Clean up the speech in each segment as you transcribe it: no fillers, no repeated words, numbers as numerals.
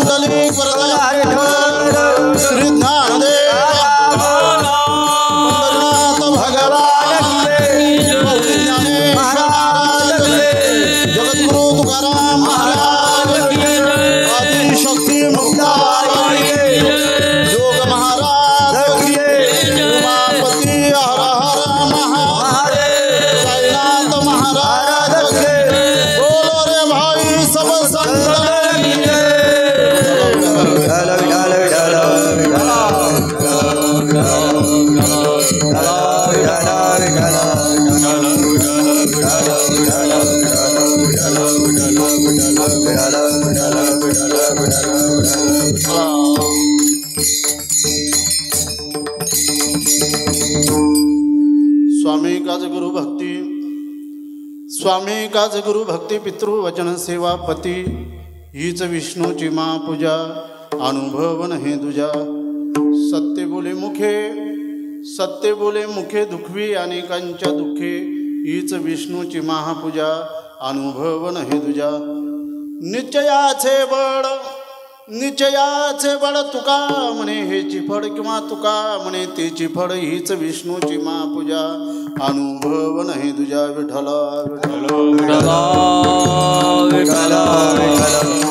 ताली वाजवा श्री ज्ञानदेव जगद्गुरु तुकाराम महाराज आदिशक्ती मुक्ताई योग महाराज उमापती हर हर महादेव साईनाथ महाराज बोलो रे भाई सब स्वामी काज गुरु भक्ती पितृ वचन सेवा पती हीच विष्णूची महापूजा अनुभवन हे तुझा सत्य बोले मुखे दुखवी अनेकांच्या दुःखे हीच विष्णूची महापूजा अनुभवन हे तुझा निश्चयाचे बळ तुका म्हणे हेची फळ किंवा तुका म्हणे तेची फळ हीच विष्णूची महापूजा अनुभवन हे तुझ्या विठ्ठल विठ्ठल विठ्ठल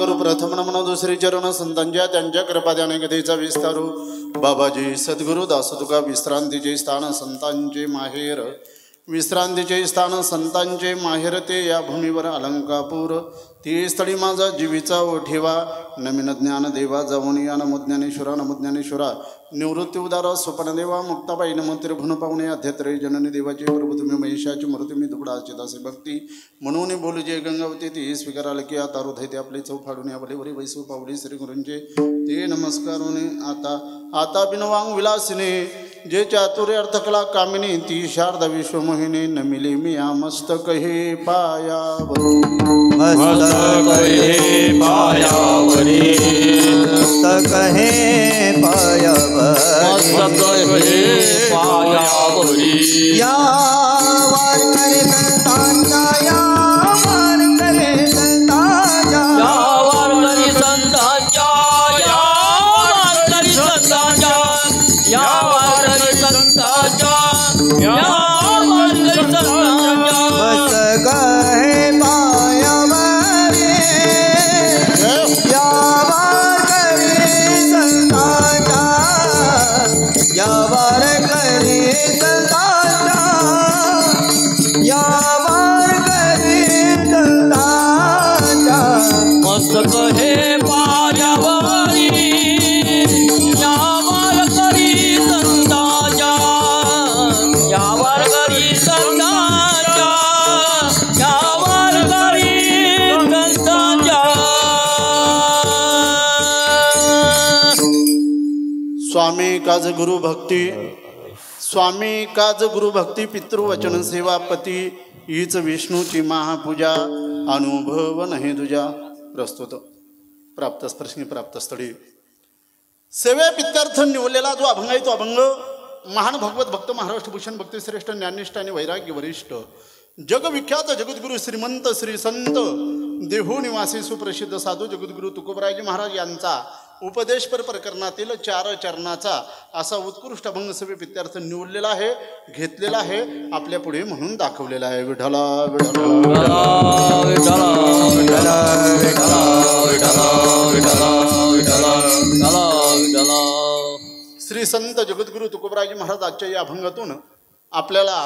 गुरु प्रथम नमन दुसरी चरण संतांच्या त्यांच्या कृपाद्याने गदेचा विस्तारू बाबाजी सद्गुरु दासतुका विश्रांतीचे स्थान संतांचे माहेर विश्रांतीचे स्थान संतांचे माहेर ते या भूमीवर अलंकापूर ती स्थळी माझा जीवीचा ओठेवा नमीन ज्ञान देवा जाऊन या नमोज्ञानेश्वरा निवृत्ती उदार स्वप्नदेवा मुक्ताबाई नमोत्तर भुन पाहुणे अध्यत्रे जननी देवाचे प्रभू तुम्ही महिषाची मृत्यू मी दुबडाचे दासे भक्ती म्हणून बोलू जे गंगावती ती स्वीकाराल की आता हृदय ते आपले चौफाडून यावले वरी वैसू पावली श्री गुरूंचे ते नमस्कारोने आता बिनवांग विलासिने जे चातुर्य अर्थकला कामिनी ती शारदा विश्वमोहिनी नमिले मी या मस्तक हे पायावरी मस्तक हे पायावरी मस्तक हे पायावरी या वारकरी संतांच्या या वारकरी संतांच्या या वारकरी संतांच्या या वारकरी संतांच्या या वारकरी संतांच्या यावर करी संतांच्या मस्तक हे पायावरी यावर करी संतांच्या यावर करी संतांच्या यावर करी संतांच्या मस्तक हे पायावरी यावर करी संतांच्या यावर करी संतांच्या यावर करी संतांच्या स्वामी काज गुरु भक्ती स्वामी काज गुरु भक्ती पितृवचन सेवापती हीच विष्णूची महापूजा अनुभव नाही तुझ्या प्रस्तुत प्राप्त स्पर्शनी प्राप्त स्थळी सेवे पित्यार्थ निवडलेला जो अभंग आहे तो अभंग महान भगवत भक्त महाराष्ट्र भूषण भक्तिश्रेष्ठ ज्ञानिष्ठ आणि वैराग्य वरिष्ठ जगविख्यात जगद्गुरु श्रीमंत श्री संत देहू निवासी सुप्रसिद्ध साधू जगद्गुरु तुकोबरायजी महाराज यांचा उपदेशपर प्रकरणातील 4 चरणाचा असा उत्कृष्ट अभंग सेवे पित्यार्थ निवडलेला आहे, घेतलेला आहे, आपल्या पुढे म्हणून दाखवलेला आहे. विठला श्री संत जगद्गुरु तुकोबरायजी महाराज आजच्या या अभंगातून आपल्याला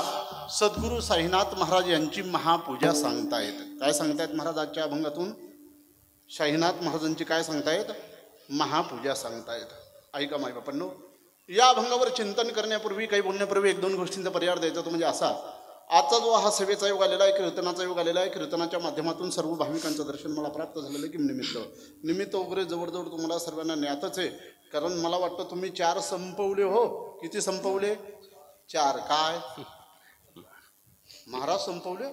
सद्गुरू साईनाथ महाराज यांची महापूजा सांगतायत. काय सांगतायत महाराज आजच्या अभंगातून? साईनाथ महाराजांची काय सांगतायत? महापूजा सांगतायत. ऐका माय बापांनो, या अभंगावर चिंतन करण्यापूर्वी काही बोलण्यापूर्वी 1-2 गोष्टींचा पर्याय द्यायचा तो म्हणजे असा. आजचा जो हा सेवेचा योग आलेला आहे, कीर्तनाचा योग आलेला आहे, कीर्तनाच्या माध्यमातून सर्व भाविकांचं दर्शन मला प्राप्त झालेलं की निमित्त वगैरे जवळजवळ तुम्हाला सर्वांना ज्ञातच आहे. कारण मला वाटतं तुम्ही 4 संपवले हो. किती संपवले? 4. काय महाराज संपवले?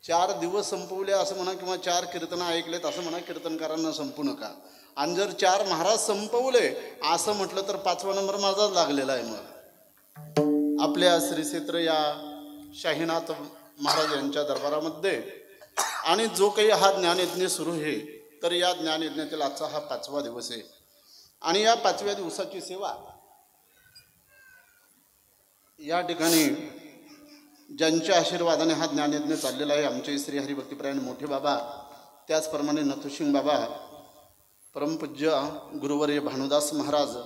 4 दिवस संपवले असं म्हणा, किंवा 4 कीर्तनं ऐकलेत असं म्हणा. कीर्तनकारांना संपू नका. आणि जर 4 महाराज संपवले असं म्हटलं तर 5वा नंबर माझाच लागलेला आहे. मग आपल्या श्री क्षेत्र या शाहीनाथ महाराज यांच्या दरबारामध्ये आणि जो काही हा ज्ञानयज्ञ सुरू आहे, तर या ज्ञानयज्ञातील आजचा हा 5वा दिवस आहे. आणि या 5व्या दिवसाची सेवा या ठिकाणी ज्यांच्या आशीर्वादाने हा ज्ञानयज्ञ चाललेला आहे, आमचे श्री हरिभक्तीपरायण मोठे बाबा, त्याचप्रमाणे नथुसिंग बाबा, परमपूज्य गुरुवर्य भानुदास महाराज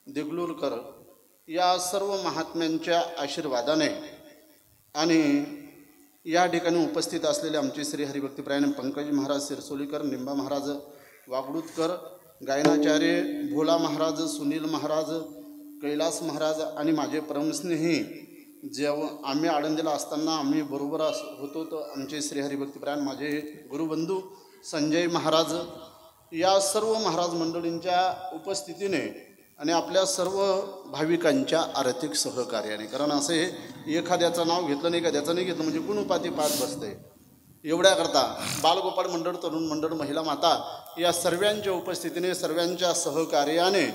देगलूरकर, या सर्व महात्म्यांच्या आशीर्वादाने आणि या ठिकाणी उपस्थित असलेले आमचे श्री हरिभक्तीपरायण पंकज महाराज सिरसोलीकर, निंबा महाराज वागडूतकर, गायनाचार्य भोला महाराज, सुनील महाराज, कैलास महाराज आणि माझे परमस्नेही जेव्हा आम्ही आळंदीला असताना आम्ही बरोबर होतो, तर आमचे श्री हरिभक्तीपरायण माझे गुरुबंधू संजय महाराज, या सर्व महाराज मंडळींच्या उपस्थितीने आणि आपल्या सर्व भाविकांच्या आर्थिक सहकार्याने. कारण असे एखाद्याचं नाव घेतलं नाही, एखाद्याचं नाही घेतलं म्हणजे कोण उपाधी पाच बसते. एवढ्याकरता बालगोपाळ मंडळ, तरुण मंडळ, महिला माता या सर्वांच्या उपस्थितीने, सर्वांच्या सहकार्याने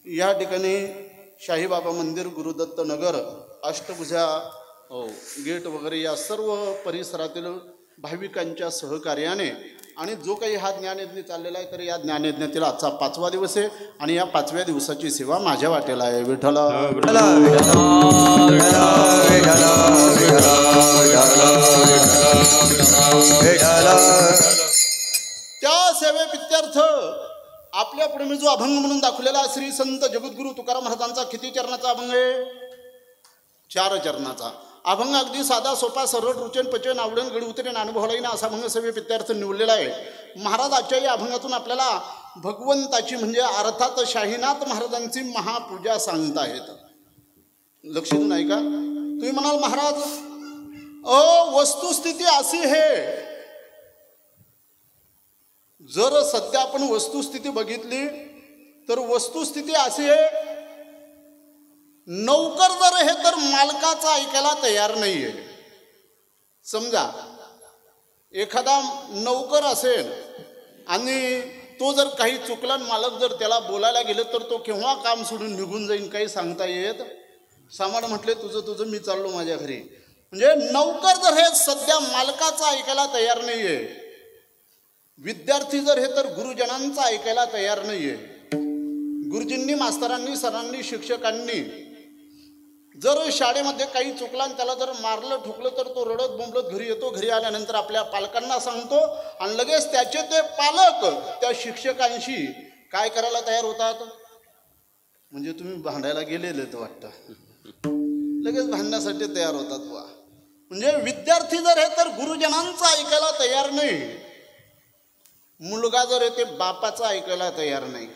या ठिकाणी शाहीबाबा मंदिर, गुरुदत्त नगर, अष्टभुजा गेट वगैरे या सर्व परिसरातील भाविकांच्या सहकार्याने आणि जो काही हा ज्ञानयज्ञ चाललेला आहे, तर या ज्ञानयज्ञातील आजचा 5वा दिवस आहे आणि या 5व्या दिवसाची सेवा माझ्या वाटेला आहे. विठ्ठल त्या सेवे पित्यार्थ आपल्या पुढे मी जो अभंग म्हणून दाखवलेला श्री संत जगद्गुरु तुकाराम महाराजांचा किती चरणाचा अभंग आहे? 4 चरणाचा अभंग. अगदी साधा सोपा, सरळ, रुचन, पचन, आवडण, गडी उतरेन, अनुभवला येईन असा अभंग सेवे पित्यार्थ निवडलेला आहे. महाराज आजच्या या अभंगातून आपल्याला भगवंताची म्हणजे अर्थात शाहीनाथ महाराजांची महापूजा सांगतायत. लक्ष देऊन ऐका. तुम्ही म्हणाल महाराज वस्तुस्थिती अशी आहे. जर सध्या आपण वस्तुस्थिती बघितली तर वस्तुस्थिती अशी आहे, नौकर जर हे तर मालकाचा ऐकायला तयार नाहीये. समजा एखादा नौकर असेल आणि तो जर काही चुकला, मालक जर त्याला बोलायला गेलं तर तो केव्हा काम सोडून निघून जाईन काही सांगता येत. सामान म्हटले तुझं मी चाललो माझ्या घरी. म्हणजे नौकर जर हे सध्या मालकाचा ऐकायला तयार नाहीये, विद्यार्थी जर हे तर गुरुजनांचा ऐकायला तयार नाहीये. गुरुजींनी, मास्तरांनी, सरांनी, शिक्षकांनी जर शाळेमध्ये काही चुकला आणि त्याला जर मारलं ठोकलं तर तो रडत बोंबलत घरी येतो. घरी आल्यानंतर आपल्या पालकांना सांगतो आणि लगेच त्याचे ते पालक त्या शिक्षकांशी काय करायला तयार होतात. म्हणजे तुम्ही भांडायला गेलेले तर वाटतं, लगेच भांडण्यासाठी तयार होतात बुवा. म्हणजे विद्यार्थी जर आहे तर गुरुजनांचं ऐकायला तयार नाही, मुलगा जर आहे ते बापाचं ऐकायला तयार नाही.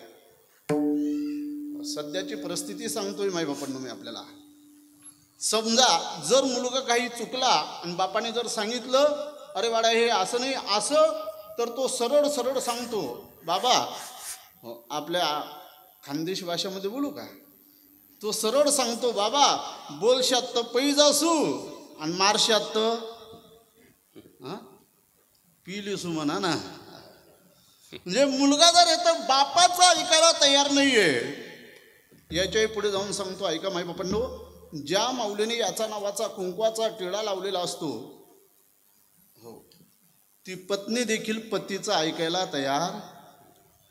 सध्याची परिस्थिती सांगतोय माई बापांनो मी आपल्याला. समजा जर मुलगा काही चुकला आणि बापाने जर सांगितलं अरे बाळा हे असं नाही असं, तर तो सरळ सरळ सांगतो बाबा, आपल्या खानदेश भाषेमध्ये बोलू का, तो सरळ सांगतो बाबा बोलशात तर पैज असू आणि मारशात तर पिलीसू म्हणा ना. म्हणजे मुलगा जर येतं बापाचा ऐकायला तयार नाहीये. याच्याही पुढे जाऊन सांगतो ऐका माई बापांनो, ज्या माऊलीने याचा नावाचा कुंकवाचा टिळा लावलेला असतो, हो, ती पत्नी देखील पतीचं ऐकायला तयार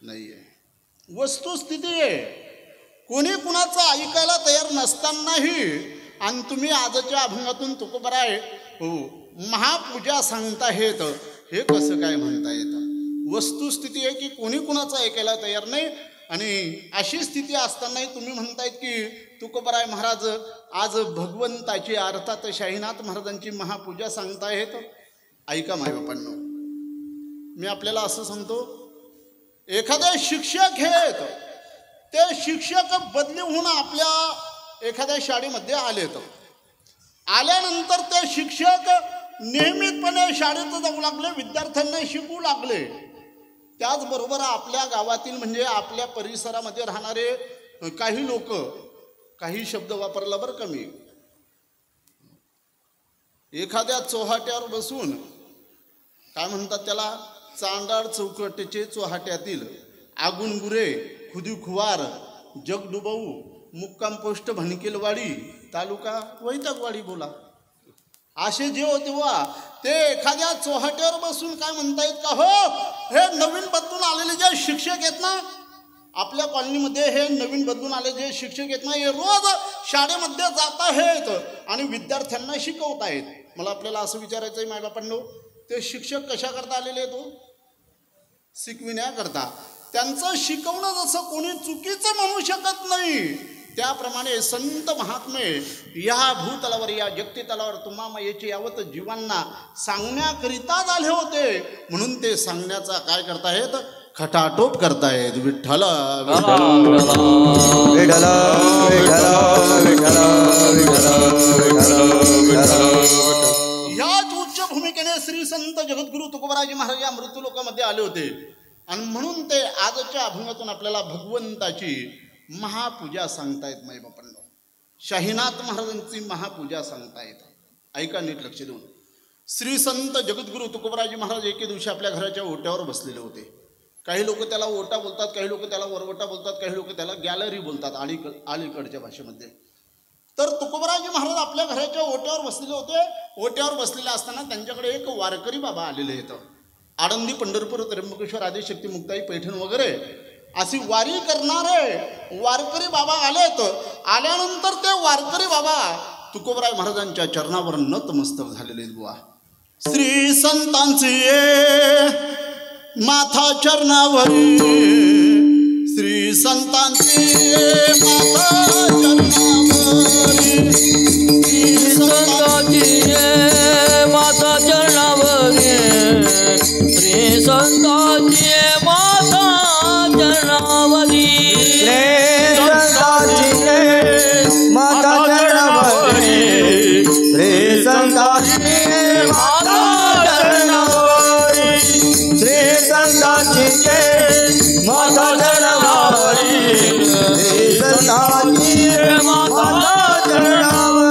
नाहीये. वस्तुस्थिती आहे, कोणी कुणाचं ऐकायला तयार नसतानाही आणि तुम्ही आजच्या अभंगातून तुकोबराय हो महापूजा सांगताहेत, हे कसं काय म्हणता येतं. वस्तुस्थिती आहे की कोणी कुणाचं ऐकायला तयार नाही. आणि अशी स्थिती असतानाही तुम्ही म्हणतायत की तुकोबराय महाराज आज भगवंताची अर्थात शाहीनाथ महाराजांची महापूजा सांगताहेत. ऐका मायबापांनो, मी आपल्याला असं सांगतो, एखादे शिक्षक आहेत, ते शिक्षक बदली होऊन आपल्या एखाद्या शाळेमध्ये आलेत. आल्यानंतर ते शिक्षक नियमितपणे शाळेत जाऊ लागले, विद्यार्थ्यांना शिकवू लागले. त्याचबरोबर आपल्या गावातील म्हणजे आपल्या परिसरामध्ये राहणारे काही लोक काही शब्द वापरला बरं कमी. एखाद्या चोहाट्यावर बसून काय म्हणतात त्याला, चांडाळ चौकटीचे चोहाट्यातील आगुनगुरे, खुदीखुवार, जगडुबऊ, मुक्काम पोस्ट भणकेलवाडी, तालुका वैतागवाडी बोला, असे जे होते वा ते एखाद्या चोहाट्यावर बसून काय म्हणतायत का, हो हे नवीन बदलून आलेले जे शिक्षक आहेत ना आपल्या कॉलनीमध्ये, हे नवीन बदलून आले जे शिक्षक आहेत ना, हे रोज शाळेमध्ये जात आहेत आणि विद्यार्थ्यांना शिकवत आहेत. मला आपल्याला असं विचारायचं आहे मायबापांनो, ते शिक्षक कशा करता आलेले आहेत, शिकविण्याकरता. त्यांचं शिकवणं जसं कोणी चुकीचं म्हणू शकत नाही, त्याप्रमाणे संत महात्मे या भूतलावर या जगतितलावर तुम्हा मायेचे यावत जीवांना सांगण्याकरिता झाले होते. म्हणून ते सांगण्याचा काय करतायत, खटाटोप करतायत. विठ्ठल ह्याच उच्च भूमिकेने श्री संत जगद्गुरु तुकोबराजी महाराज या मृत्यूलोकामध्ये आले होते. आणि म्हणून ते आजच्या अभंगातून आपल्याला भगवंताची महापूजा सांगतायत. मायबापांनो, शाहीनाथ महाराजांची महापूजा सांगतायत. ऐका नीट लक्ष देऊन. श्री संत जगद्गुरु तुकोबराजी महाराज एके दिवशी आपल्या घराच्या ओट्यावर बसलेले होते. काही लोक त्याला ओटा बोलतात, काही लोक त्याला वरवटा बोलतात, काही लोक त्याला गॅलरी बोलतात अलीकडच्या भाषेमध्ये. तर तुकोबराजी महाराज आपल्या घराच्या ओट्यावर बसलेले होते. ओट्यावर बसलेले असताना त्यांच्याकडे एक वारकरी बाबा आलेले आहेत. आळंदी, पंढरपूर, त्र्यंबकेश्वर, आदिशक्ती, मुक्ताई, पैठण वगैरे अशी वारी करणारे वारकरी बाबा आलेत. आल्यानंतर ते वारकरी बाबा तुकोबराय महाराजांच्या चरणावर नतमस्तक झालेले आहेत. बुवा श्री संतांचे माथा चरणावरी, श्री संतांचे माथा चरणावरी, श्री संतांची माता चरणावरी, श्री संतांची माता चरणावरी, माता चरणावरी, श्री संतांची माता चरणावरी, श्री संतांची माता चरणावरी, श्री संतांची माता चरणावरी.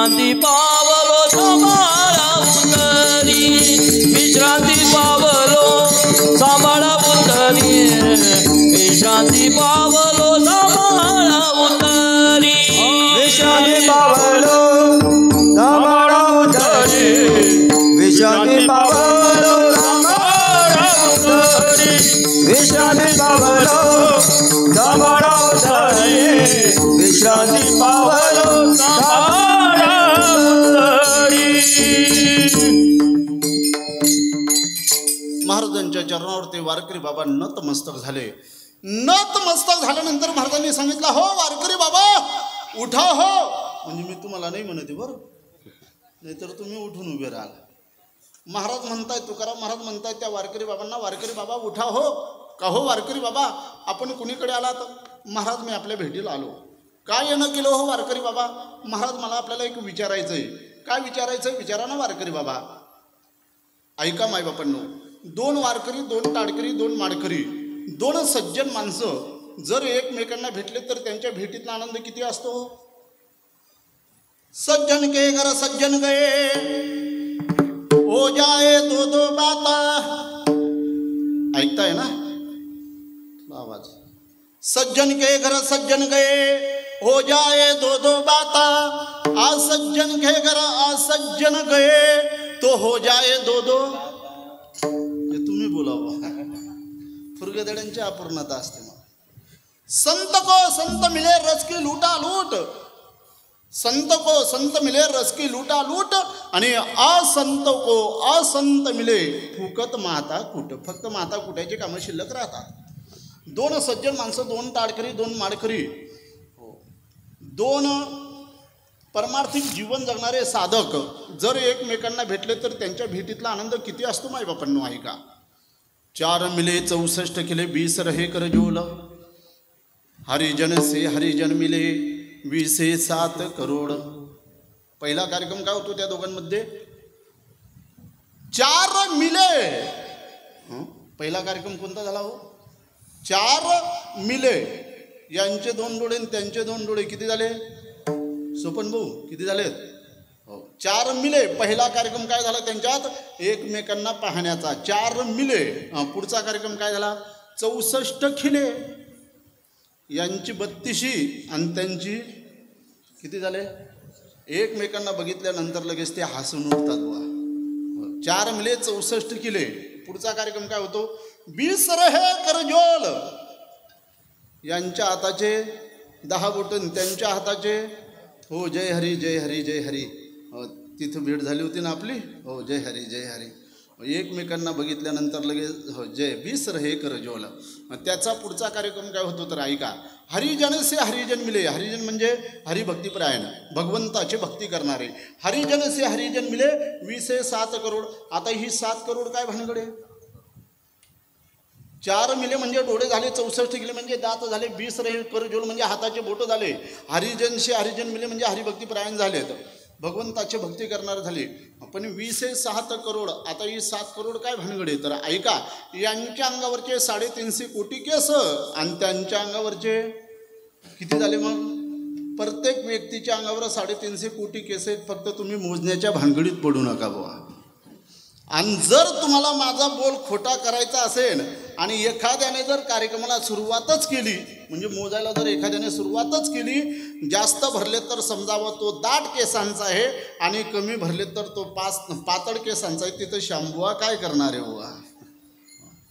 विश्रांती पावलो सांभाळा उतरी विश्रांती पावलो सांभाळा उतरी विश्रांती पावलो सांभाळा उतरी विश्रांती पावलो सांभाळा उतरी विश्रांती पावलो सांभाळा उतरी विश्रांती पावलो सांभाळा उतरी विश्रांती पावलो सांभाळा उतरी. महाराजांच्या चरणावरती वारकरी बाबा नतमस्तक झाले. नतमस्तक झाल्यानंतर महाराजांनी सांगितलं, हो वारकरी बाबा उठा हो. म्हणजे मी तुम्हाला नाही म्हणते बरं, नाहीतर तुम्ही उठून उभे राहाल. महाराज म्हणतायत, तुकाराम महाराज म्हणतायत त्या वारकरी बाबांना, वारकरी बाबा उठा हो. का हो वारकरी बाबा, आपण कुणीकडे आलात? महाराज मी आपल्या भेटीला आलो. काय येणं केलं हो वारकरी बाबा? महाराज मला आपल्याला एक विचारायचं आहे. काय विचारायचं आहे? विचारा ना वारकरी बाबा. ऐका मायबापांनो, 2 वारकरी, 2 ताडकरी, 2 माडकरी, 2 सज्जन माणसं जर एकमेकांना भेटले तर त्यांच्या भेटीतला आनंद किती असतो? सज्जन के घर सज्जन गए हो जाए दो दो बाता. ऐकताय ना आवाज? सज्जन के घर सज्जन गए हो जाए दो दो बाता, असज्जन के घर असज्जन गए तो हो जाए दो दो. हे तुम्ही बोलावं. फुरगदड्यांची अपूर्णता असते. संत को संत मिले रस की लूटा लूट, संत को संत मिले रस की लूटा लूट, आणि असंत को असंत मिले फुकत माता कुट. फक्त माता कुटायची कामं शिल्लक राहतात. 2 सज्जन माणसं, 2 ताडकरी, 2 माडकरी, 2 परमार्थिक जीवन जगणारे साधक जर एकमेकांना भेटले तर त्यांच्या भेटीतला आनंद किती असतो मायबापांनो? आहे का? 4 मिले 64 किले 20 रहे कर जोल, हरिजन से हरिजन मिले 27 करोड. पहिला कार्यक्रम काय होतो त्या दोघांमध्ये? 4 मिले. पहिला कार्यक्रम कोणता झाला हो? 4 मिले. यांचे 2 डोळे आणि त्यांचे 2 डोळे किती झाले? सोपन भाऊ किती झालेत? हो, 4 मिले. पहिला कार्यक्रम काय झाला त्यांच्यात? एकमेकांना पाहण्याचा. 4 मिले. पुढचा कार्यक्रम काय झाला? 64 खिले. यांची 32 आणि त्यांची किती झाले? एकमेकांना बघितल्यानंतर लगेच ते हसून उठतात बुवा. 4 मिले 64 किले. पुढचा कार्यक्रम काय होतो? 20 रहे करजोल. यांच्या हाताचे 10 बोटं, त्यांच्या हाताचे हो जय हरी जय हरी जय हरी. हो, तिथं भेट झाली होती ना आपली. हो जय हरी जय हरी. एकमेकांना बघितल्यानंतर लगेच हो जय 20 रहे करजोल. त्याचा पुढचा कार्यक्रम काय होतो तर ऐका. हरिजन से हरिजन मिले. हरिजन म्हणजे हरिभक्तीपरायण, भगवंताची भक्ती करणारे. हरिजन से हरिजन मिले 27 करोड. आता ही 7 करोड काय भानगडे? 4 मिले म्हणजे डोळे झाले, 64 किले म्हणजे दात झाले, 20 रहे करजोल म्हणजे हाताचे बोटं झाले. हरिजन से हरिजन मिले म्हणजे हरिभक्तीपरायण झालेत, भगवंताची भक्ती करणारे झाले. पण 27 करोड. आता ही 7 करोड काय भानगडे तर ऐका. यांच्या अंगावरचे 350 कोटी केस आणि त्यांच्या अंगावरचे किती झाले? मग प्रत्येक व्यक्तीच्या अंगावर 350 कोटी केस आहेत. फक्त तुम्ही मोजण्याच्या भानगडीत पडू नका बुवा. आणि जर तुम्हाला माझा बोल खोटा करायचा असेल आणि एखाद्याने जर कार्यक्रमाला सुरुवातच केली, म्हणजे मोजायला जर एखाद्याने सुरुवातच केली, जास्त भरले तर समजावं तो दाट केसांचा आहे आणि कमी भरले तर तो पातळ केसांचा आहे. तिथं शांबुवा काय करणार आहे बुवा?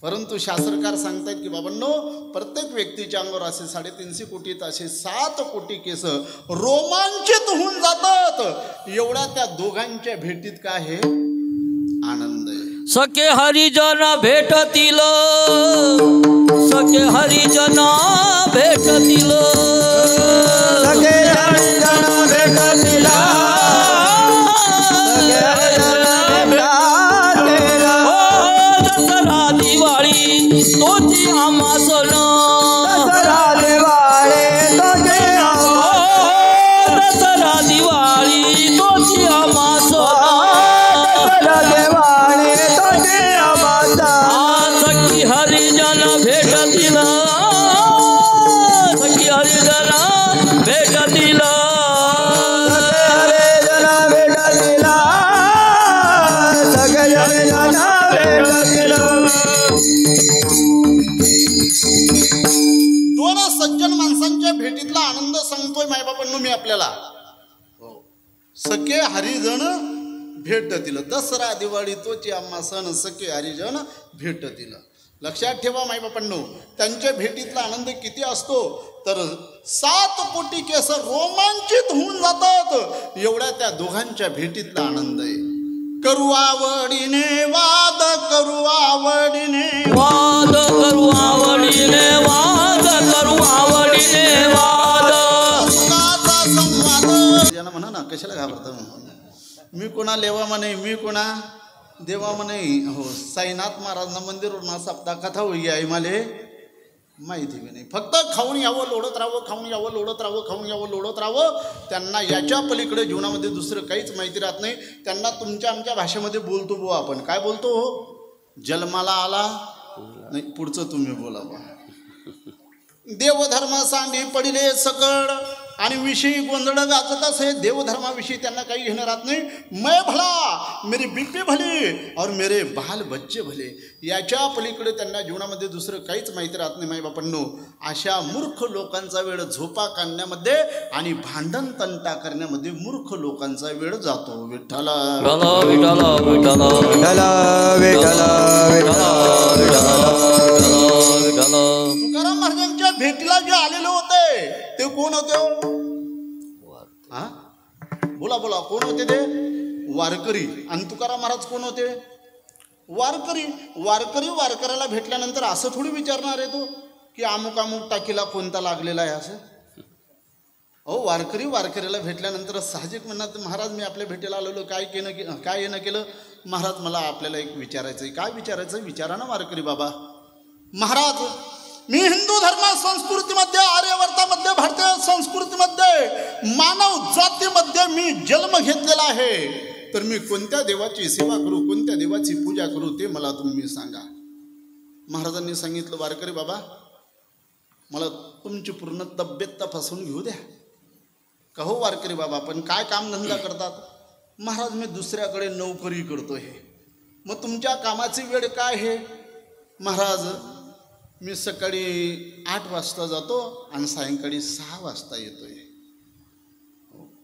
परंतु शास्त्रकार सांगतायत की बाबांनो, प्रत्येक व्यक्तीच्या अंगावर असे 350 कोटीत असे 7 कोटी केस रोमांचित होऊन जातात. एवढ्या त्या दोघांच्या भेटीत काय आहे? आनंद आहे. सखे हरिजन भेटतील, सखे हरिजन भेटतील, सखे हरिजन भेटतील, सखे हरिजन भेटतील. दसरा दिवाळी तोची आम्हा सण, दसरा दिवाळी तोची दसरा दिवाळी तोची आम्हा सण. सखी हरिजन भेटतील, सखी हरिजन भेटतील, आपल्याला. हो, सखे हरिजन भेटतील. दसरा दिवाळी तोची आम्हा सण सखे हरिजन भेटतील. लक्षात ठेवा माईबापांनो, त्यांच्या भेटीतला आनंद किती असतो तर 7 कोटी केस रोमांचित होऊन जातात एवढ्या त्या दोघांच्या भेटीतला आनंद आहे. करू आवडीने वाद, करू आवडीने वाद, करू आवडीने वाद, करू आवडीने वाद. सुखाचा संवाद. ज्यांना म्हणा ना, कशाला घाबरता? मी कोणा लेवा म्हणे, मी कोणा देवा म्हणे. हो, साईनाथ महाराजांना मंदिरवरून सप्ताह कथा होई आहे माले माहिती बी नाही. फक्त खाऊन यावं लोढत राहावं, खाऊन यावं लोढत राहावं, खाऊन यावं लोढत राहावं. त्यांना याच्या पलीकडे जीवनामध्ये दुसरं काहीच माहिती राहत नाही. त्यांना तुमच्या आमच्या भाषेमध्ये बोलतो बुवा आपण. काय बोलतो? जन्माला आला नाही, पुढचं तुम्ही बोला बा. देवधर्म सांडी पडिले सकड आणि विषयी गोंधळ गाजत असे. देवधर्माविषयी त्यांना काही घेणं राहत नाही. मैं भला, मेरी बिब्बी भली और मेरे बाल बच्चे भले. याच्या पलीकडे त्यांना जीवनामध्ये दुसरं काहीच माहिती राहत नाही. माईबापांनो, अशा मूर्ख लोकांचा वेळ झोपा काढण्यामध्ये आणि भांडण तंटा करण्यामध्ये मूर्ख लोकांचा वेळ जातो. विठ्ठला विठ्ठल विठ्ठल विठ्ठल विठ्ठल विठ्ठल. तुकाराम महाराजांच्या भेटीला जे आलेले होते ते कोण होते? हा, बोला बोला, कोण होते ते? वारकरी. आणि तुकाराम महाराज कोण होते? वारकरी. वारकरी वारकऱ्याला भेटल्यानंतर असं थोडी विचारणार आहे तो की अमुक अमुक टाकीला कोणता लागलेला आहे असं. अहो, वारकरी वारकऱ्याला भेटल्यानंतर साहजिक म्हणणार, महाराज मी आपल्या भेटीला आलेलो, काय येणं केलं? महाराज मला आपल्याला एक विचारायचं आहे. काय विचारायचं? विचारा ना वारकरी बाबा. महाराज, मी हिंदू धर्म संस्कृतीमध्ये, आर्यवर्तामध्ये, भारतीय संस्कृतीमध्ये, मानव जातीमध्ये मी जन्म घेतलेला आहे. तर मी कोणत्या देवाची सेवा करू, कोणत्या देवाची पूजा करू ते मला तुम्ही सांगा. महाराजांनी सांगितलं, वारकरी बाबा मला तुमची पूर्ण तब्येत तपासून घेऊ द्या. का हो वारकरी बाबा, पण काय कामधंदा करतात? महाराज मी दुसऱ्याकडे नोकरी करतोय. मग तुमच्या कामाची वेळ काय आहे? महाराज मी सकाळी 8 वाजता जातो आणि सायंकाळी 6 वाजता येतोय.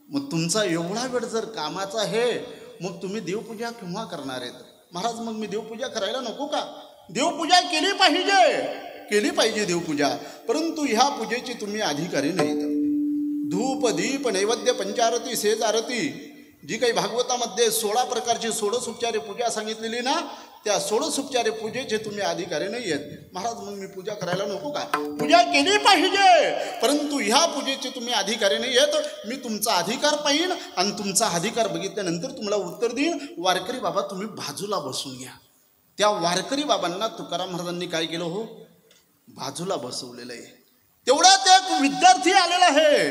मग तुमचा एवढा वेळ जर कामाचा आहे, मग तुम्ही देवपूजा केव्हा करणार आहेत? महाराज मग मी देवपूजा करायला नको का? देवपूजा केली पाहिजे देवपूजा, परंतु ह्या पूजेची तुम्ही अधिकारी नाहीत. धूप दीप नैवेद्य पंचारती सेज आरती जी काही भागवतामध्ये 16 प्रकारची 16 उपचारे पूजा सांगितलेली ना, त्या 16 उपचारे पूजेचे तुम्ही अधिकारी नाही आहेत. महाराज मग मी पूजा करायला नको का? पूजा केली पाहिजे, परंतु ह्या पूजेचे तुम्ही अधिकारी नाही आहेत. मी तुमचा अधिकार पाहिन आणि तुमचा अधिकार बघितल्यानंतर तुम्हाला उत्तर देईन. वारकरी बाबा तुम्ही बाजूला बसून घ्या. त्या वारकरी बाबांना तुकाराम महाराजांनी काय केलं? हो, बाजूला बसवलेलं आहे. तेवढ्यात एक विद्यार्थी आलेला आहे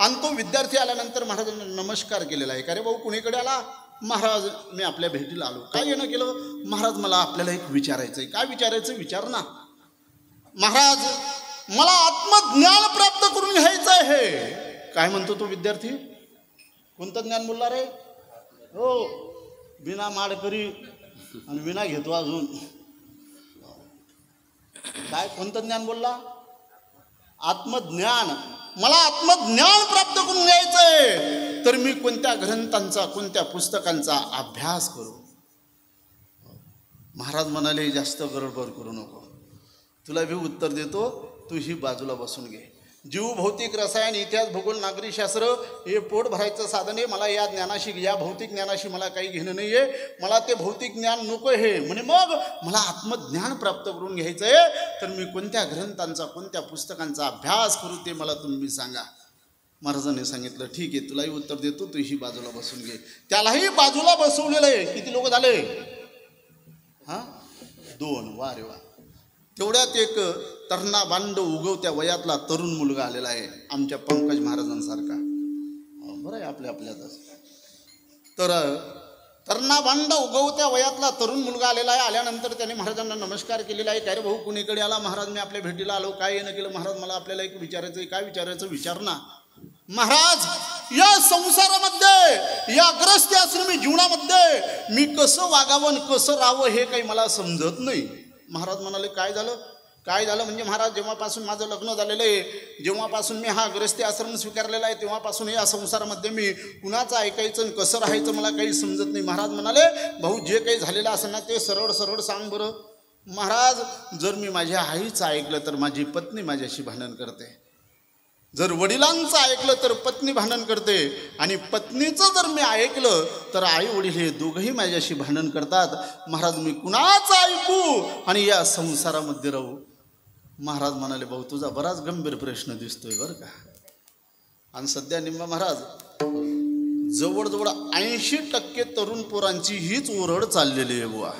आणि तो विद्यार्थी आल्यानंतर महाराजांना नमस्कार केलेला आहे. का रे भाऊ, कुणीकडे आला? महाराज मी आपल्या भेटीला आलो. काय येणं केलं? महाराज मला आपल्याला एक विचारायचं आहे. काय विचारायचं? विचार ना. महाराज मला आत्मज्ञान प्राप्त करून घ्यायचं आहे. काय म्हणतो तो विद्यार्थी? कोणतं ज्ञान बोलला रे? हो, विना माडकरी आणि विना घेतो अजून. काय कोणतं ज्ञान बोलला? आत्मज्ञान. मला आत्मज्ञान प्राप्त करून घ्यायचं आहे, तर मी कोणत्या ग्रंथांचा, कोणत्या पुस्तकांचा अभ्यास करू? महाराज म्हणाले, जास्त गडबड करू नको, तुला मी उत्तर देतो, तू ही बाजूला बसून घे. जीव, भौतिक, रसायन, इतिहास, भूगोल, नागरी शास्त्र हे पोट भरायचं साधन आहे. मला या ज्ञानाशी, या भौतिक ज्ञानाशी मला काही घेणं नाही आहे. मला ते भौतिक ज्ञान नको आहे. म्हणे मग मला आत्मज्ञान प्राप्त करून घ्यायचं आहे, तर मी कोणत्या ग्रंथांचा, कोणत्या पुस्तकांचा अभ्यास करू ते मला तुम्ही सांगा. महाराजांनी सांगितलं, ठीक आहे, तुलाही उत्तर देतो, तू ही बाजूला बसून घे. त्यालाही बाजूला बसवलेलं आहे. किती लोक झाले? 2. वा रे वा. तेवढ्यात एक तरणा बांड उगवत्या वयातला तरुण मुलगा आलेला आहे, आमच्या पंकज महाराजांसारखा. बरं आहे आपल्यातच. तर तरणा बांड उगवत्या वयातला तरुण मुलगा आलेला आहे. आल्यानंतर त्याने महाराजांना नमस्कार केलेला आहे. काय रे भाऊ, कुणीकडे आला? महाराज मी आपल्या भेटीला आलो. काय येणं केलं? महाराज मला आपल्याला एक विचारायचं आहे. काय विचारायचं? विचार ना. महाराज या संसारामध्ये, या ग्रस्ती आश्रमी जीवनामध्ये मी कसं वागावं, कसं राहावं हे काही मला समजत नाही. महाराज म्हणाले, काय झालं? काय झालं म्हणजे महाराज, जेव्हापासून माझं लग्न झालेलं आहे, जेव्हापासून मी हा गृहस्थी आश्रम स्वीकारलेला आहे, तेव्हापासून या संसारामध्ये मी कुणाचं ऐकायचं आणि कसं राहायचं मला काही समजत नाही. महाराज म्हणाले, भाऊ जे काही झालेलं असेल ना ते सरळ सरळ सांग बरं. महाराज, जर मी माझ्या आईचं ऐकलं तर माझी पत्नी माझ्याशी भांडण करते, जर वडिलांचं ऐकलं तर पत्नी भांडण करते, आणि पत्नीचं जर मी ऐकलं तर आई वडील हे दोघंही माझ्याशी भांडण करतात. महाराज, मी कुणाचं ऐकू आणि या संसारामध्ये राहू? महाराज म्हणाले, भाऊ तुझा बराच गंभीर प्रश्न दिसतोय बरं का. आणि सध्या निंबा महाराज, जवळजवळ 80% तरुण पोरांची हीच ओरड चाललेली आहे बुवा.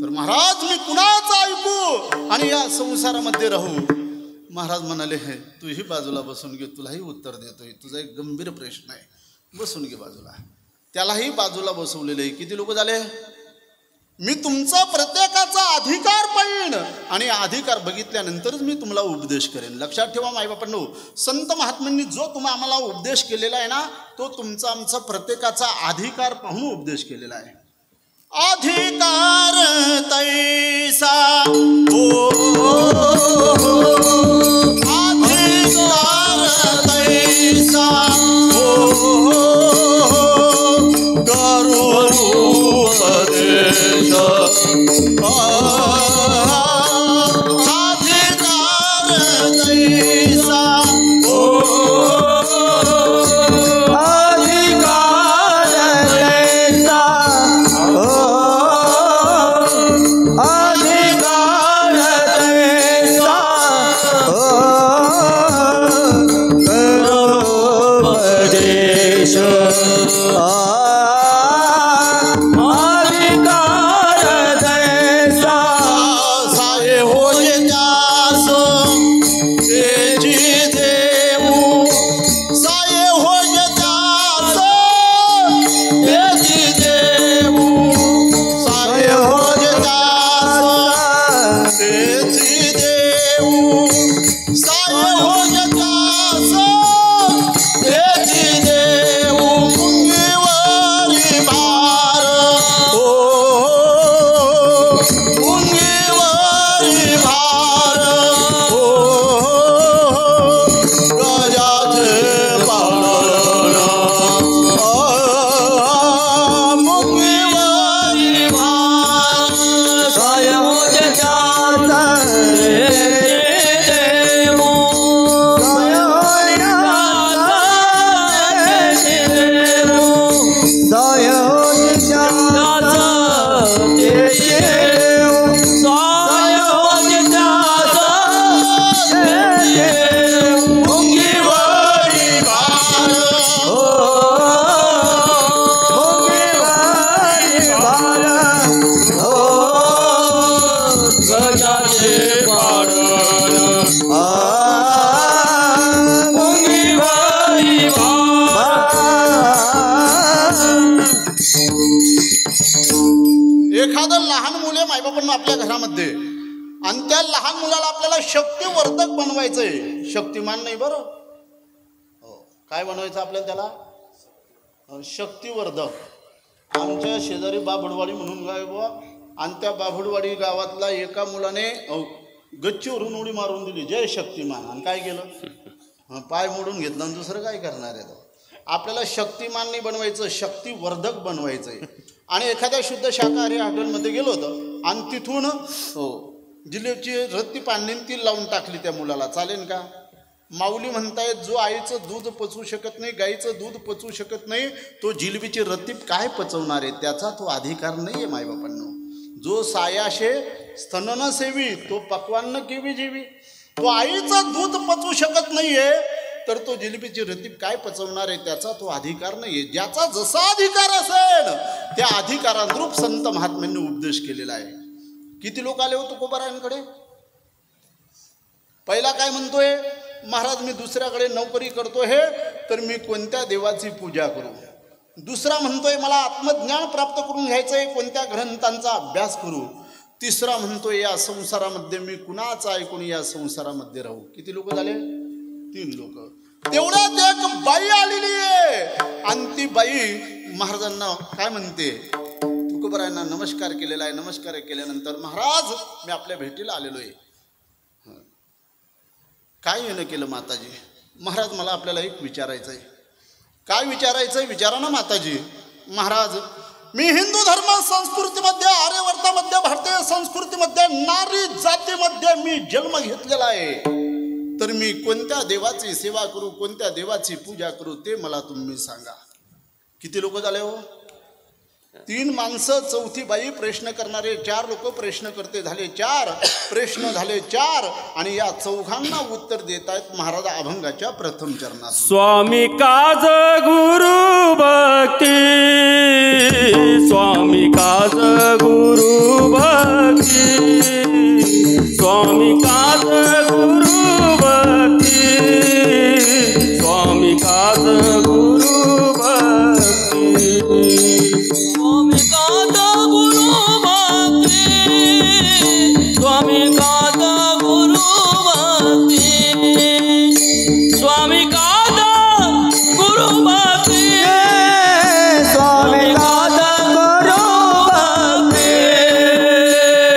तर महाराज, मी कुणाचं ऐकू आणि या संसारामध्ये राहू? महाराज म्हणाले, हे तूही बाजूला बसून घे, तुलाही उत्तर देतोय, तुझा एक गंभीर प्रश्न आहे, बसून घे बाजूला. त्यालाही बाजूला बसवलेलं आहे. किती लोक झाले? मी तुमचा प्रत्येकाचा अधिकार पाहिन आणि अधिकार बघितल्यानंतरच मी तुम्हाला उपदेश करेन. लक्षात ठेवा मायबापांनो, संत महात्म्यांनी जो तुम्हाला आम्हाला उपदेश केलेला आहे ना, तो तुमचा आमचा प्रत्येकाचा अधिकार पाहून उपदेश केलेला आहे. अधिकार तैसा अधिकार तैसा करू उपदेश अधिकार तैसा एखादं लहान मुले मायबापांना आपल्या घरामध्ये, आणि त्या लहान मुलाला आपल्याला शक्तिवर्धक बनवायचंय, शक्तिमान नाही बरं. हो, काय बनवायचं आपल्याला? त्याला शक्तिवर्धक. आमच्या शेजारी बाभडवाडी म्हणून गाव बुवा, आणि त्या बाभडवाडी गावातला एका मुलाने गच्चीवरून उडी मारून दिली, जय शक्तिमान. आणि काय केलं? पाय मोडून घेतला. आणि दुसरं काय करणार आहे? आपल्याला शक्तिमान नाही बनवायचं, शक्तिवर्धक बनवायचंय. आणि एखाद्या शुद्ध शाकाहारी हॉटेलमध्ये गेलो होतो, आणि तिथून जिलेबीची रत्ती पाणी ती लावून टाकली त्या मुलाला. चालेल का? माऊली म्हणतायत, जो आईचं दूध पचवू शकत नाही, गाईचं दूध पचवू शकत नाही, तो जिलेबीची रत्ती काय पचवणार आहे? त्याचा तो अधिकार नाही आहे मायबापांनो. जो सायाशे स्तनन सेवी, तो पक्वान्न केवी जेवी. तो आईचं दूध पचवू शकत नाहीये, तर तो जिलेबीची रतीब काय पचवणार आहे? त्याचा तो अधिकार नाहीये. ज्याचा जसा अधिकार असेल त्या अधिकारानुरूप संत महात्म्यांनी उपदेश केलेला आहे. किती लोक आले हो तुकोबारायांकडे? पहिला काय म्हणतोय? महाराज, मी दुसऱ्याकडे नोकरी करतो हे, तर मी कोणत्या देवाची पूजा करू? दुसरा म्हणतोय, मला आत्मज्ञान प्राप्त करून घ्यायचंय, कोणत्या ग्रंथांचा अभ्यास करू? तिसरा म्हणतोय, या संसारामध्ये मी कुणाचा ऐकून या संसारामध्ये राहू? किती लोक झाले? 3 लोक. तेवढ्यात एक बाई आलेली आहे, आणि ती बाई महाराजांना काय म्हणते? तुकोबरायांना नमस्कार केलेला आहे. नमस्कार केल्यानंतर महाराज मी आपल्या भेटीला आलेलो आहे. काय येणं केलं माताजी? महाराज मला आपल्याला एक विचारायचं आहे. काय विचारायचं आहे? विचारा ना माताजी. महाराज मी हिंदू धर्म संस्कृतीमध्ये, आर्यवर्तामध्ये, भारतीय संस्कृतीमध्ये, नारी जातीमध्ये मी जन्म घेतलेला आहे. तर मी कोणत्या देवाची सेवा करू, कोणत्या देवाची पूजा करू ते मला तुम्ही सांगा. किती लोक झाले हो? 3 माणसं, चौथी बाई, प्रश्न करणारे 4 लोक, प्रश्न करते झाले 4, प्रश्न झाले 4 आणि या चौघांना उत्तर देत आहेत महाराज अभंगाच्या प्रथम चरणात. स्वामी काज गुरु भक्ती, स्वामी काज गुरु भक्ती, स्वामी काज गुरु भक्ती, स्वामी काज गुरु भक्ती, स्वामी काज गुरु भक्ती, स्वामी काज गुरु भक्ती, स्वामी काज गुरु भक्ती, स्वामी काज गुरु भक्ती,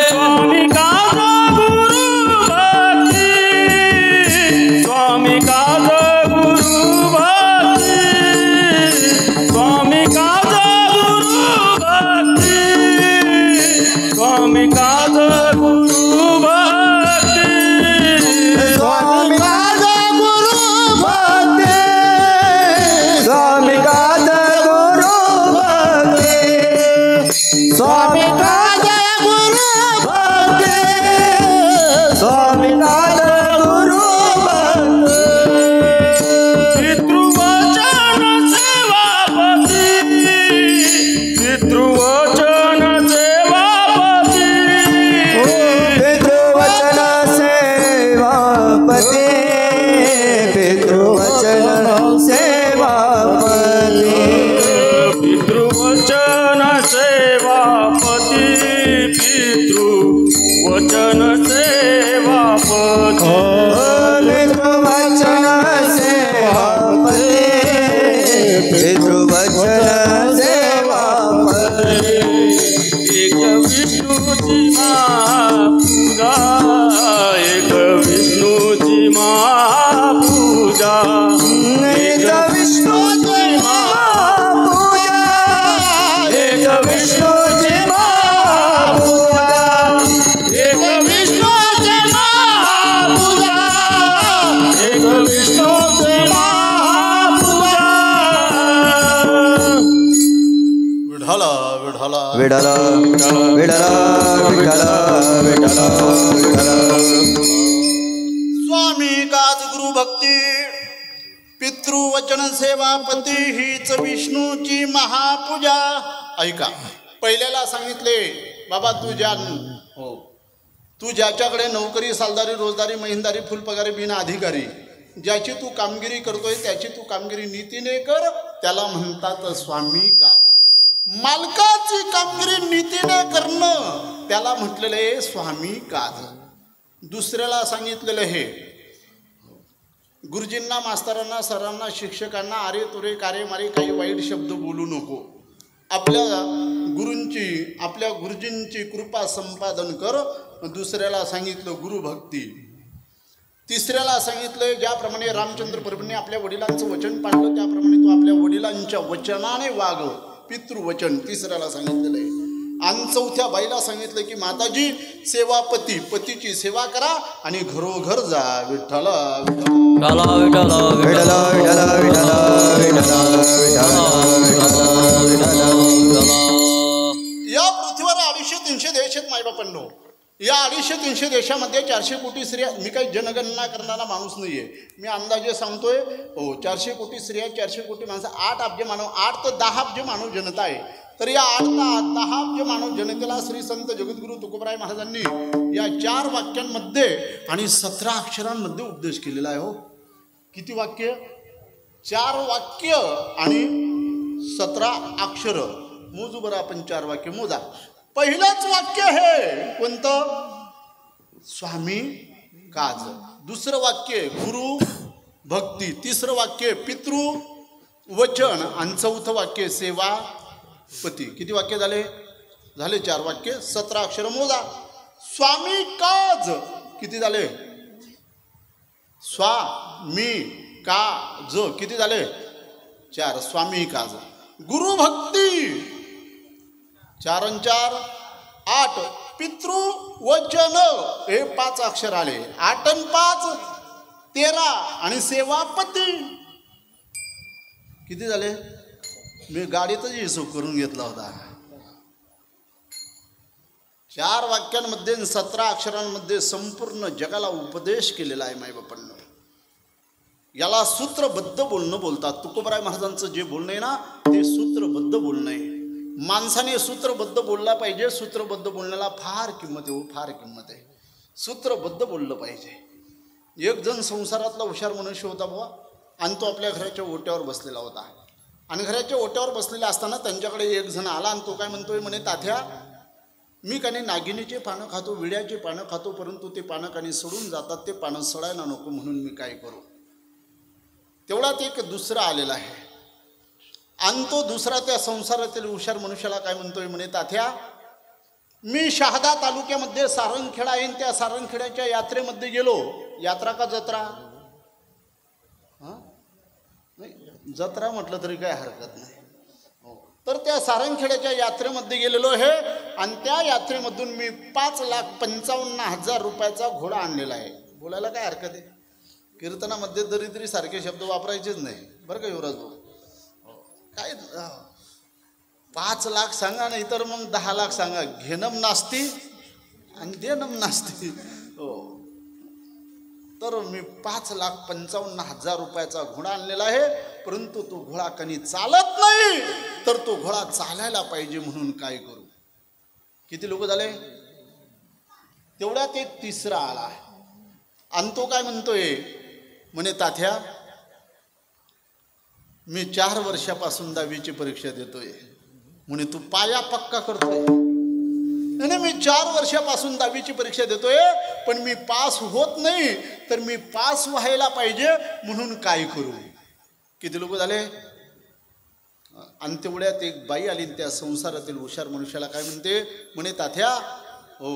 स्वामी काज गुरु भक्ती, स्वामी काज गुरु भक्ती, स्वामी काज गुरु भक्ती, स्वामी काज गुरु भक्ती, स्वामी काज गुरु भक्ती, स्वामी काज गुरु भक्ती, स्वामी काज गुरु भक्ती, स्वामी काज गुरु भक्ती, पितृवचन सेवापती, पितृवचन सेवापती, पितृवचन सेवापती, पितृवचन सेवापती, पितृवचन सेवापती, पितृवचन सेवापती, पितृवचन सेवापती, पितृवचन सेवापती, एक विष्णूची महापूजा, एक विष्णूची महापूजा, एक विष्णूची महापूजा, एक विष्णूची महापूजा, एक विष्णूची महापूजा, एक विष्णूची महापूजा. विढाला विढाला विठला विठला विठला विठला विठला. स्वामी काज गुरु भक्ती, पितृवचन सेवापती हीच विष्णूची महापूजा. ऐका, पहिल्याला सांगितले बाबा तू ज्याच्याकडे नोकरी, सालदारी, रोजदारी, महिंदारी, फुलपगारी, बिना अधिकारी, ज्याची तू कामगिरी करतोय त्याची तू कामगिरी नीतीने कर, त्याला म्हणतात स्वामी काज. मालकाची कामगिरी नीतीने करणं त्याला म्हटलेलं आहे स्वामी काज. दुसऱ्याला सांगितलेलं हे गुरुजींना, मास्तरांना, सरांना, शिक्षकांना अरे तुरे कारे मारे काही वाईट शब्द बोलू नको. आपल्या गुरूंची, आपल्या गुरुजींची कृपा संपादन कर. दुसऱ्याला सांगितलं गुरुभक्ती. तिसऱ्याला सांगितलं ज्याप्रमाणे रामचंद्र प्रभूंनी आपल्या वडिलांचं वचन पाळलं त्याप्रमाणे तू आपल्या वडिलांच्या वचनाने वाग, पितृवचन तिसऱ्याला सांगितलेलं आहे. आणि चौथ्या बाईला सांगितलं की माताजी सेवापती, पतीची सेवा करा आणि घरोघर जा. विठ्ठला विठला विठला विठला विठला विठला विठला विठला विठला. या पृथ्वीवर 250-300 देश आहेत मायबापांनो. या 250-300 देशामध्ये 400 कोटी स्त्रिया. मी काही जनगणना करणारा माणूस नाही आहे, मी अंदाजे सांगतोय. हो, 400 कोटी स्त्रिया, 400 कोटी माणसं, 8 अब्ज मानव, 8 ते 10 अब्ज मानव जनता आहे. तर या 8 ते 10 अब्ज मानव जनतेला श्री संत जगद्गुरु तुकोबराय महाराजांनी या 4 वाक्यांमध्ये आणि 17 अक्षरांमध्ये उपदेश केलेला आहे. हो, किती वाक्य? 4 वाक्य आणि 17 अक्षर. मोजू बरं आपण 4 वाक्य मोजा. पहिलंच वाक्य हे कोणतं? स्वामी काज. दुसरं वाक्य गुरु भक्ती. तिसरं वाक्य पितृ वचन आणि चौथं वाक्य सेवा पती. किती वाक्य झाले? झाले 4 वाक्य, 17 अक्षर मोजा. स्वामी काज किती झाले? स्वामी काज किती झाले? 4. स्वामी काज. गुरु भक्ती 4 आणि 4 8. पितृ वचन हे 5 अक्षर आले. 8 आणि 5 13. आणि सेवापती किती झाले? मी गाडीतच हिशोब करून घेतला होता. 4 वाक्यांमध्ये 17 अक्षरांमध्ये संपूर्ण जगाला उपदेश केलेला आहे मायबापांना. याला सूत्रबद्ध बोलणं बोलतात. तुकोबराय महाराजांचं जे बोलणं आहे ना ते सूत्रबद्ध बोलणं आहे. माणसाने सूत्रबद्ध बोलला पाहिजे. सूत्रबद्ध बोलण्याला फार किंमत आहे, फार किंमत आहे. सूत्रबद्ध बोललं पाहिजे. एक जण संसारातला हुशार मनुष्य होता बुवा, आणि तो आपल्या घराच्या ओट्यावर बसलेला होता. आणि घराच्या ओट्यावर बसलेला असताना त्यांच्याकडे एक जण आला आणि तो काय म्हणतोय, म्हणे तात्या मी काने नागिनीचे पानं खातो, विड्याचे पानं खातो, परंतु ते पानं काने सोडून जातात, ते पानं सोडायला नको, म्हणून मी काय करू. तेवढात एक दुसरा आलेला आहे आणि तो दुसरा त्या संसारातील हुशार मनुष्याला काय म्हणतोय, म्हणे तात्या मी शहादा तालुक्यामध्ये सारंगखेडा आहे, त्या सारंगखेड्याच्या यात्रेमध्ये गेलो. यात्रा का जत्रा? नाही, जत्रा म्हटलं तरी काय हरकत नाही. तर त्या सारंगखेड्याच्या यात्रेमध्ये गेलेलो आहे आणि त्या यात्रेमधून मी 5,55,000 रुपयाचा घोडा आणलेला आहे. बोलायला काय हरकत आहे? कीर्तनामध्ये दरिद्री सारखे शब्द वापरायचेच नाही बरं का युवराज भाऊ. काय 5 लाख सांगा, नाही तर मग 10 लाख सांगा. घेणं नास्ती आणि देणं नास्ती. हो, तर मी 5,55,000 रुपयाचा घोडा आणलेला आहे, परंतु तो घोडा कधी चालत नाही, तर तो घोडा चालायला पाहिजे, म्हणून काय करू. किती लोक झाले? तेवढ्यात एक तिसरा आला आणि तो काय म्हणतोय, म्हणे तात्या मी 4 वर्षापासून 10वीची परीक्षा देतोय. म्हणे तू पाया पक्का करतोय? नाही, मी 4 वर्षापासून 10वीची परीक्षा देतोय, पण मी पास होत नाही, तर मी पास व्हायला पाहिजे, म्हणून काय करू. किती लोक झाले? आणि तेवढ्यात एक बाई आली, त्या संसारातील हुशार मनुष्याला काय म्हणते, म्हणे तात्या हो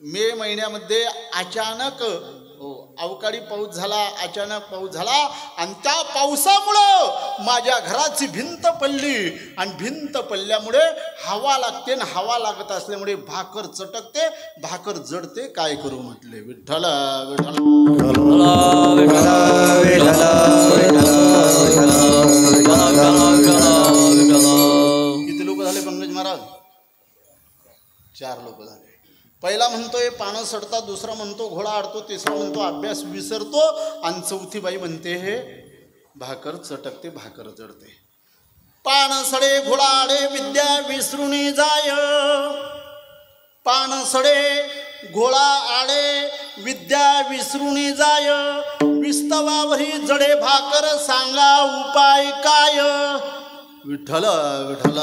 मे महिन्यामध्ये अचानक अवकाळी पाऊस झाला, अचानक पाऊस झाला आणि त्या पावसामुळं माझ्या घराची भिंत पडली आणि भिंत पडल्यामुळे हवा लागते आणि हवा लागत असल्यामुळे भाकर चटकते, भाकर जडते, काय करू. म्हटले विठ्ठल विठ्ठल किती लोक झाले पंकज महाराज? 4 लोक झाले. पहिला म्हणतोय पानं सडतात, दुसरा म्हणतो घोडा अडतो, तिसरा म्हणतो अभ्यास विसरतो आणि चौथी बाई म्हणते हे भाकर चटकते, भाकर जडते. पान सडे घोडा आडे विद्या विसरून जाय. पान सडे घोडा आडे विद्या विसरून जाय. विस्तवावरी जडे भाकर सांगा उपाय काय. विठ्ठल विठ्ठल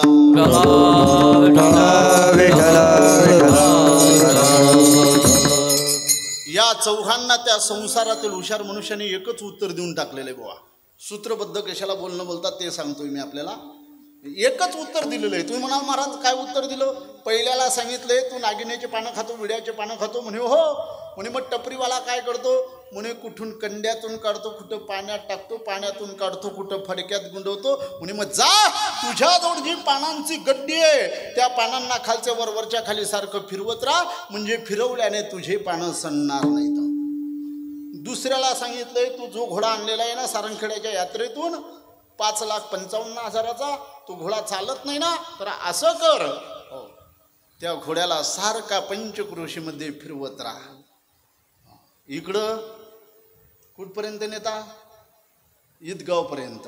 या चौघांना त्या संसारातील हुशार मनुष्याने एकच उत्तर देऊन टाकलेले बुवा. सूत्रबद्ध कशाला बोलणं बोलतात ते सांगतोय मी आपल्याला. एकच उत्तर दिलेलं आहे. तुम्ही म्हणाल महाराज काय उत्तर दिलं? पहिल्याला सांगितलंय तू नागिनीचे पानं खातो, विड्याचे पानं खातो. म्हणे हो. म्हणे मग टपरीवाला काय करतो? म्हणे कुठून कंड्यातून काढतो, कुठं पाण्यात टाकतो, पाण्यातून काढतो, कुठं फडक्यात गुंडवतो. म्हणे मग जा, तुझ्याजवळ जी पानांची गड्डी आहे त्या पानांना खालच्या वरवरच्या खाली सारखं फिरवत राहा, म्हणजे फिरवल्याने तुझे पानं सणणार नाहीत. दुसऱ्याला सांगितलंय तू जो घोडा आणलेला आहे ना सारंगखेड्याच्या यात्रेतून 5,55,000चा, तो घोडा चालत नाही ना, तर असं कर, त्या घोड्याला सारखा पंचक्रोशीमध्ये फिरवत राहा. इकडं कुठपर्यंत नेता? ईदगावपर्यंत.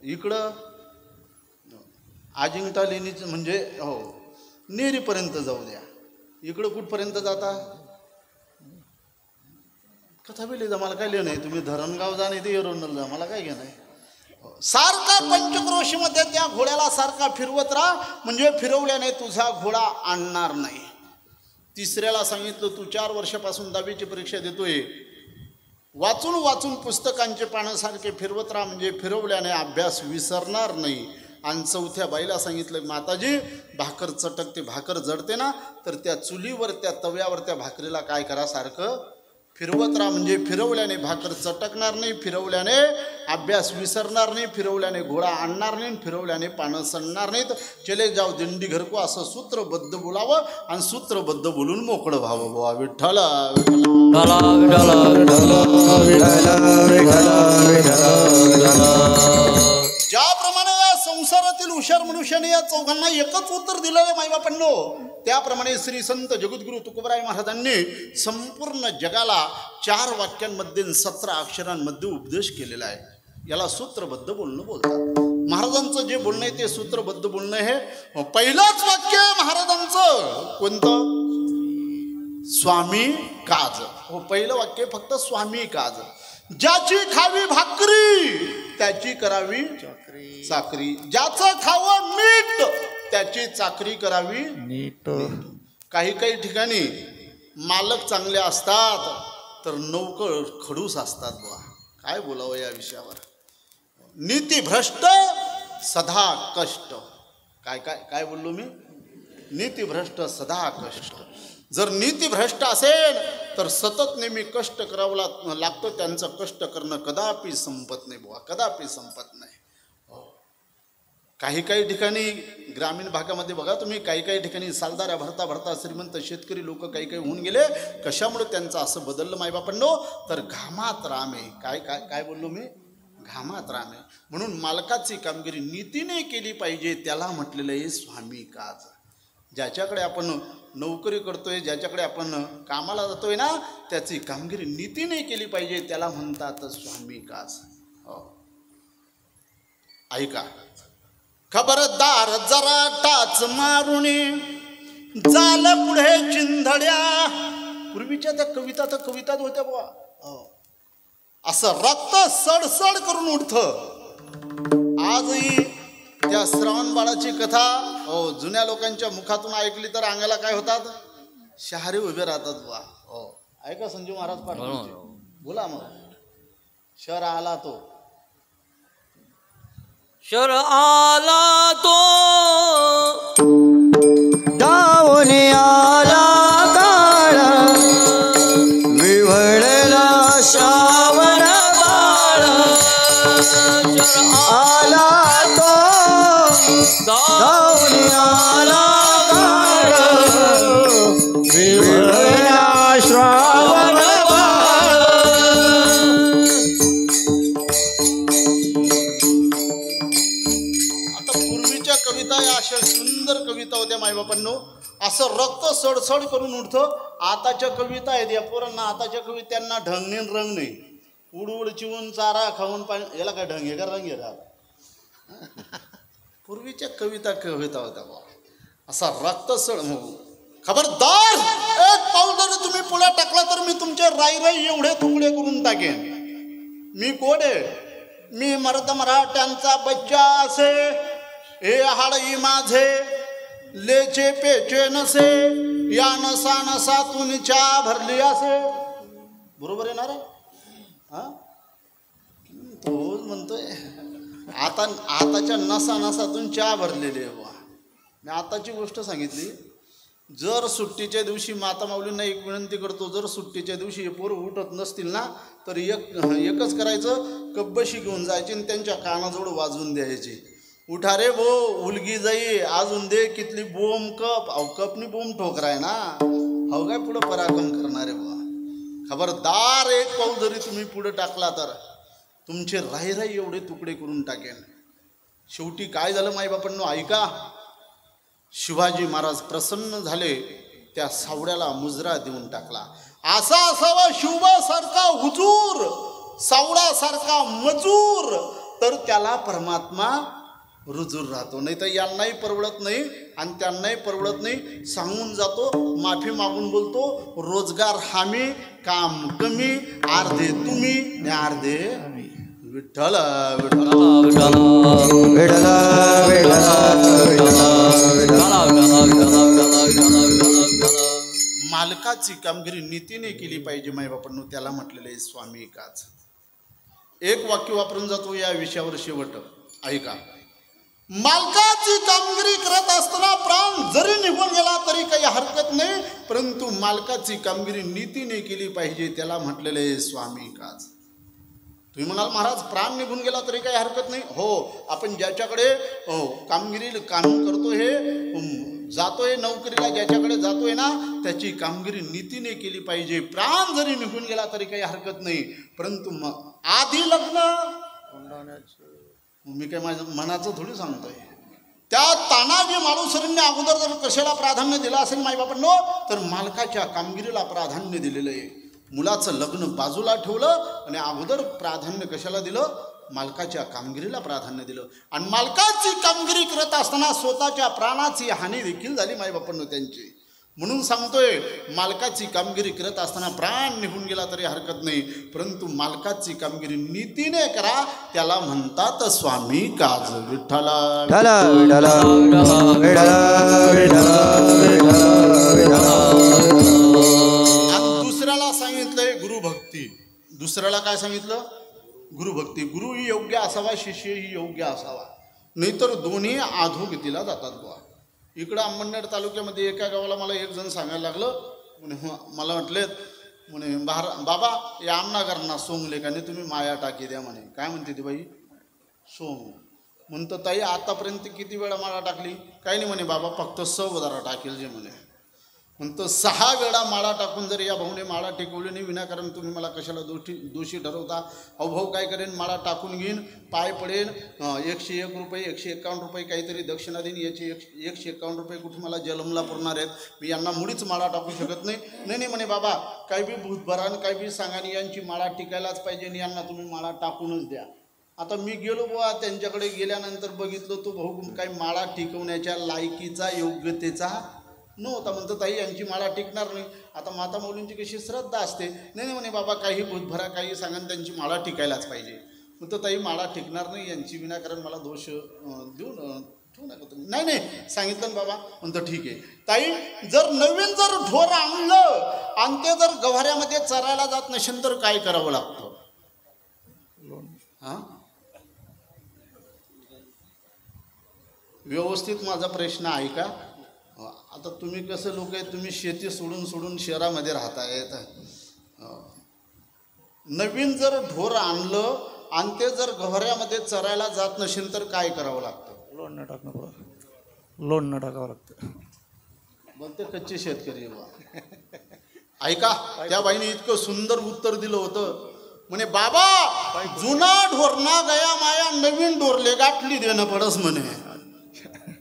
इकडं अजिंठा लेणीचं म्हणजे नेरीपर्यंत जाऊ द्या. इकडं कुठपर्यंत जाता? कथा बिले जा, मला काय लिहिणं आहे. तुम्ही धरणगाव जा नाही ते एरोनल जा, मला काय घेणं आहे. सारखा पंचक्रोशीमध्ये त्या घोड्याला सारखा फिरवत राहा, म्हणजे फिरवल्याने तुझा घोडा आणणार नाही. तिसऱ्याला सांगितलं तू 4 वर्षापासून 10वीची परीक्षा देतोय, वाचून वाचून पुस्तकांचे पानं सारखे फिरवत राहा, म्हणजे फिरवल्याने अभ्यास विसरणार नाही. आणि चौथ्या बाईला सांगितलं माताजी भाकर चटकते भाकर जडते ना तर त्या चुलीवर त्या तव्यावर त्या भाकरीला काय करा सारखं फिरवत राहा म्हणजे फिरवल्याने भाकर चटकणार नाही फिरवल्याने अभ्यास विसरणार नाही फिरवल्याने घोडा आणणार नाही फिरवल्याने पानं सणणार नाहीत चले जाव दिंडी घरको असं सूत्रबद्ध बोलावं आणि सूत्रबद्ध बोलून मोकळं व्हावं बुवा विठ्ठल ज्याप्रमाणे या संसारातील हुशार मनुष्याने या चौघांना एकच उत्तर दिलं आहे माईबापांनो त्याप्रमाणे श्री संत जगद्गुरु तुकोबराय महाराजांनी संपूर्ण जगाला 4 वाक्यांमध्ये 17 अक्षरांमध्ये उपदेश केलेला आहे याला सूत्रबद्ध बोलणं बोलतात महाराजांचं जे बोलणं आहे ते सूत्रबद्ध बोलणं हे पहिलंच वाक्य महाराजांचं कोणतं स्वामी काज हो पहिलं वाक्य फक्त स्वामी काज ज्याची खावी भाकरी त्याची करावी चाकरी ज्याचं खावं मीठ त्याची चाकरी करावी नीट काही ठिकाणी मालक चांगले असतात तर नौकर खडूस असतात बुवा काय बोलावं या विषयावर नीतिभ्रष्ट सदा कष्ट काय काय काय बोललो मी नीतिभ्रष्ट सदा कष्ट जर नीतिभ्रष्ट असेल तर सतत नेहमी कष्ट करावं लागतं त्यांचं कष्ट करणं कदापि संपत नाही बुवा कदापि संपत नाही काही ठिकाणी ग्रामीण भागामध्ये बघा तुम्ही काही ठिकाणी सालदाऱ्या भरता भरता श्रीमंत शेतकरी लोक काही होऊन गेले कशामुळे त्यांचं असं बदललं मायबापांनो तर घामात राम आहे काय काय काय बोललो मी घामात राम आहे म्हणून मालकाची कामगिरी नीतीने केली पाहिजे त्याला म्हटलेलं आहे स्वामी काज ज्याच्याकडे आपण नोकरी करतोय ज्याच्याकडे आपण कामाला जातोय ना त्याची कामगिरी नीतीने केली पाहिजे त्याला म्हणतात स्वामी काज हो ऐका खबरदार जरा टाच मारुणी झालं पुढे चिंधड्या पूर्वीच्या त्या कवितात होत्या बुवा असं रक्त सडसड करून उठतं आजही त्या श्रावण बाळाची कथा जुन्या लोकांच्या मुखातून ऐकली तर अंगाला काय होतात शहारे उभे राहतात बुवा हो ऐका संजू महाराज पाटील बोला मग शहर आला तो शर आला तो धावून आला काळ विव्हळला श्रावण बाळ आला तो धावून आला काळ विव्हळला श्रावण अशा सुंदर कविता होत्या मायबापांनो असं रक्त सडसड करून उठतं आताच्या कविता आहेत या पोरांना आताच्या कवितांना ढंग नाही रंग नाही उडउड चिवून चारा खाऊन पाणी याला काय ढंग आहे का रंग आहे पूर्वीच्या कविता होत्या असा रक्त सड खबरदार एक पाऊल जर तुम्ही पुढे टाकला तर मी तुमचे राई एवढे तुकडे करून टाकेन मी कोण आहे मी मराठ्यांचा बच्चा असे हे हाडई माझे लेचे पेचे नसे या नसातून चहा भरली असे बरोबर येणार हा तोच म्हणतोय आताच्या नसातून चहा भरलेली आहे बुवा मी आताची गोष्ट सांगितली जर सुट्टीच्या दिवशी माता माऊलींना एक विनंती करतो जर सुट्टीच्या दिवशी हे पोरं उठत नसतील ना तर एकच करायचं कब्बशी घेऊन जायची आणि त्यांच्या कानाजवळ वाजवून द्यायची उठा रे भो उलगी जाई अजून दे कितली बोम कप कपनी बोम ठोकराय ना हो काय पुढं पराक्रम करणारे बुवा खबरदार एक पाऊल जरी तुम्ही पुढे टाकला तर तुमचे राही एवढे तुकडे करून टाकेन शेवटी काय झालं माईबापांनो ऐका शिवाजी महाराज प्रसन्न झाले त्या सावड्याला मुजरा देऊन टाकला असा असावा शिवबासारखा हुजूर सावडासारखा मजूर तर त्याला परमात्मा रुजूर राहतो नाही तर यांनाही परवडत नाही आणि त्यांनाही परवडत नाही सांगून जातो माफी मागून बोलतो रोजगार हमी काम कमी अर्धे तुम्ही आणि अर्धे विठ्ठल मालकाची कामगिरी नीतीने केली पाहिजे माईबापांनो त्याला म्हटलेलं आहे स्वामी काच एक वाक्य वापरून जातो या विषयावर शेवट ऐका मालकाची कामगिरी करत असताना प्राण जरी निघून गेला तरी काही हरकत नाही, परंतु मालकाची कामगिरी नीतीने केली पाहिजे, त्याला म्हटलेलं आहे स्वामी काज. तुम्ही म्हणाल महाराज प्राण निघून गेला तरी काही हरकत नाही. हो, आपण ज्याच्याकडे कामगिरी काम करतो, हे जातोय नोकरीला, ज्याच्याकडे जातोय ना, त्याची कामगिरी नीतीने केली पाहिजे. प्राण जरी निघून गेला तरी काही हरकत नाही, परंतु आधी लग्न, मी काय माझ्या मनाचं थोडी सांगतोय, त्या तानाजी मालुसरेंनी अगोदर जर कशाला प्राधान्य दिलं असेल माईबापांनो, तर मालकाच्या कामगिरीला प्राधान्य दिलेलं आहे. मुलाचं लग्न बाजूला ठेवलं आणि अगोदर प्राधान्य कशाला दिलं? मालकाच्या कामगिरीला प्राधान्य दिलं. आणि मालकाची कामगिरी करत असताना स्वतःच्या प्राणाची हानी देखील झाली माईबापांनो त्यांची. म्हणून सांगतोय, मालकाची कामगिरी करत असताना प्राण निघून गेला तरी हरकत नाही, परंतु मालकाची कामगिरी नीतीने करा, त्याला म्हणतात स्वामी काज. विठ्ठला दुसऱ्याला सांगितलंय गुरुभक्ती. दुसऱ्याला काय सांगितलं? गुरुभक्ती. गुरु ही योग्य असावा, शिष्य ही योग्य असावा, नाहीतर दोन्ही अधोगतीला जातात बुवा. इकडं अंमळनेर तालुक्यामध्ये एका गावाला मला एक जण सांगायला लागलं, म्हणे मला म्हटलेत, म्हणे बाबा या आमनागरांना सोंग लेखाने तुम्ही माया टाकी द्या. म्हणे काय म्हणते ती बाई? सोंग. म्हणतं ताई आतापर्यंत किती वेळा माळा टाकली? काही नाही म्हणे बाबा, फक्त 6 टाकेल जे. म्हणे म्हणतं 6 वेळा माळा टाकून जर या भाऊने माळा टेकवली नाही, विनाकारण तुम्ही मला कशाला दोषी ठरवता? अहो भाऊ काय करेन, माळा टाकून घेईन, पाय पडेन, 101 रुपये 151 रुपये काहीतरी दक्षिणा देईन, याचे 151 रुपये कुठे मला जलमला पुरणार आहेत, मी यांना मुळीच माळा टाकू शकत नाही. नाही म्हणे बाबा, काही बी भूतभरान काही बी सांगाने यांची माळा टिकायलाच पाहिजे आणि यांना तुम्ही माळा टाकूनच द्या. आता मी गेलो बुवा, त्यांच्याकडे गेल्यानंतर बघितलं तो भाऊ काही माळा टिकवण्याच्या लायकीचा, योग्यतेचा नव्हता. म्हणतं ताई यांची माळा टिकणार नाही. आता माता मौलींची कशी श्रद्धा असते, नाही म्हणे बाबा काही भूतभरा काही सांगा त्यांची माळा टिकायलाच पाहिजे. म्हणतं ताई माळा टिकणार नाही यांची, विनाकारण मला दोष देऊन ठेवू नका तुम्ही. नाही सांगितलं बाबा. म्हणतं ठीक आहे ताई, जर नवीन जर ढोर आणलं आणि ते जर गव्हाऱ्यामध्ये चरायला जात नसेल तर काय करावं लागतं? हां, व्यवस्थित माझा प्रश्न ऐका. आता तुम्ही कसं लोक आहेत, तुम्ही शेती सोडून शहरामध्ये राहतायत. नवीन जर ढोर आणलं आणि ते जर गव्हाऱ्यामध्ये चरायला जात नसेल तर काय करावं लागतं? लोण न टाकावं लागतं. बोलते कच्चे शेतकरी बा. ऐका, त्या बाईने इतकं सुंदर उत्तर दिलं होतं. म्हणे बाबा, जुना ढोर ना गया माया, नवीन ढोरले गाठली देणं पडस. म्हणे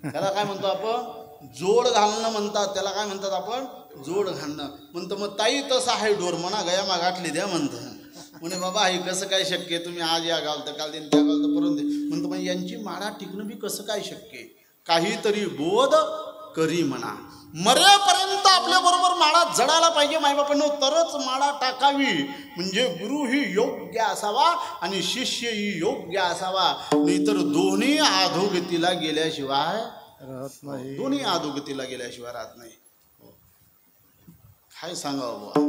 त्याला काय म्हणतो आपण? जोड घालणं म्हणतात. त्याला काय म्हणतात आपण? जोड घालणं. म्हणतं मग ताई तसं आहे ढोर म्हणा, गया मा गाठली द्या म्हणतं. म्हणे बाबा हे कसं काय शक्य? तुम्ही आज या गाव तर काल देईन, त्या गाव तर परत दे. म्हणतं मग यांची माळा टिकणं बी कसं काय शक्य? काहीतरी बोध करी म्हणा. मरेपर्यंत आपल्या बरोबर माळा जडायला पाहिजे मायबापांनो, तरच माळा टाकावी. म्हणजे गुरु ही योग्य असावा आणि शिष्य ही योग्य असावा, नाहीतर दोन्ही अधोगतीला गेल्याशिवाय राहत नाही. दोन्ही अधोगतीला गेल्याशिवाय राहत नाही. काय सांगावं बुवा.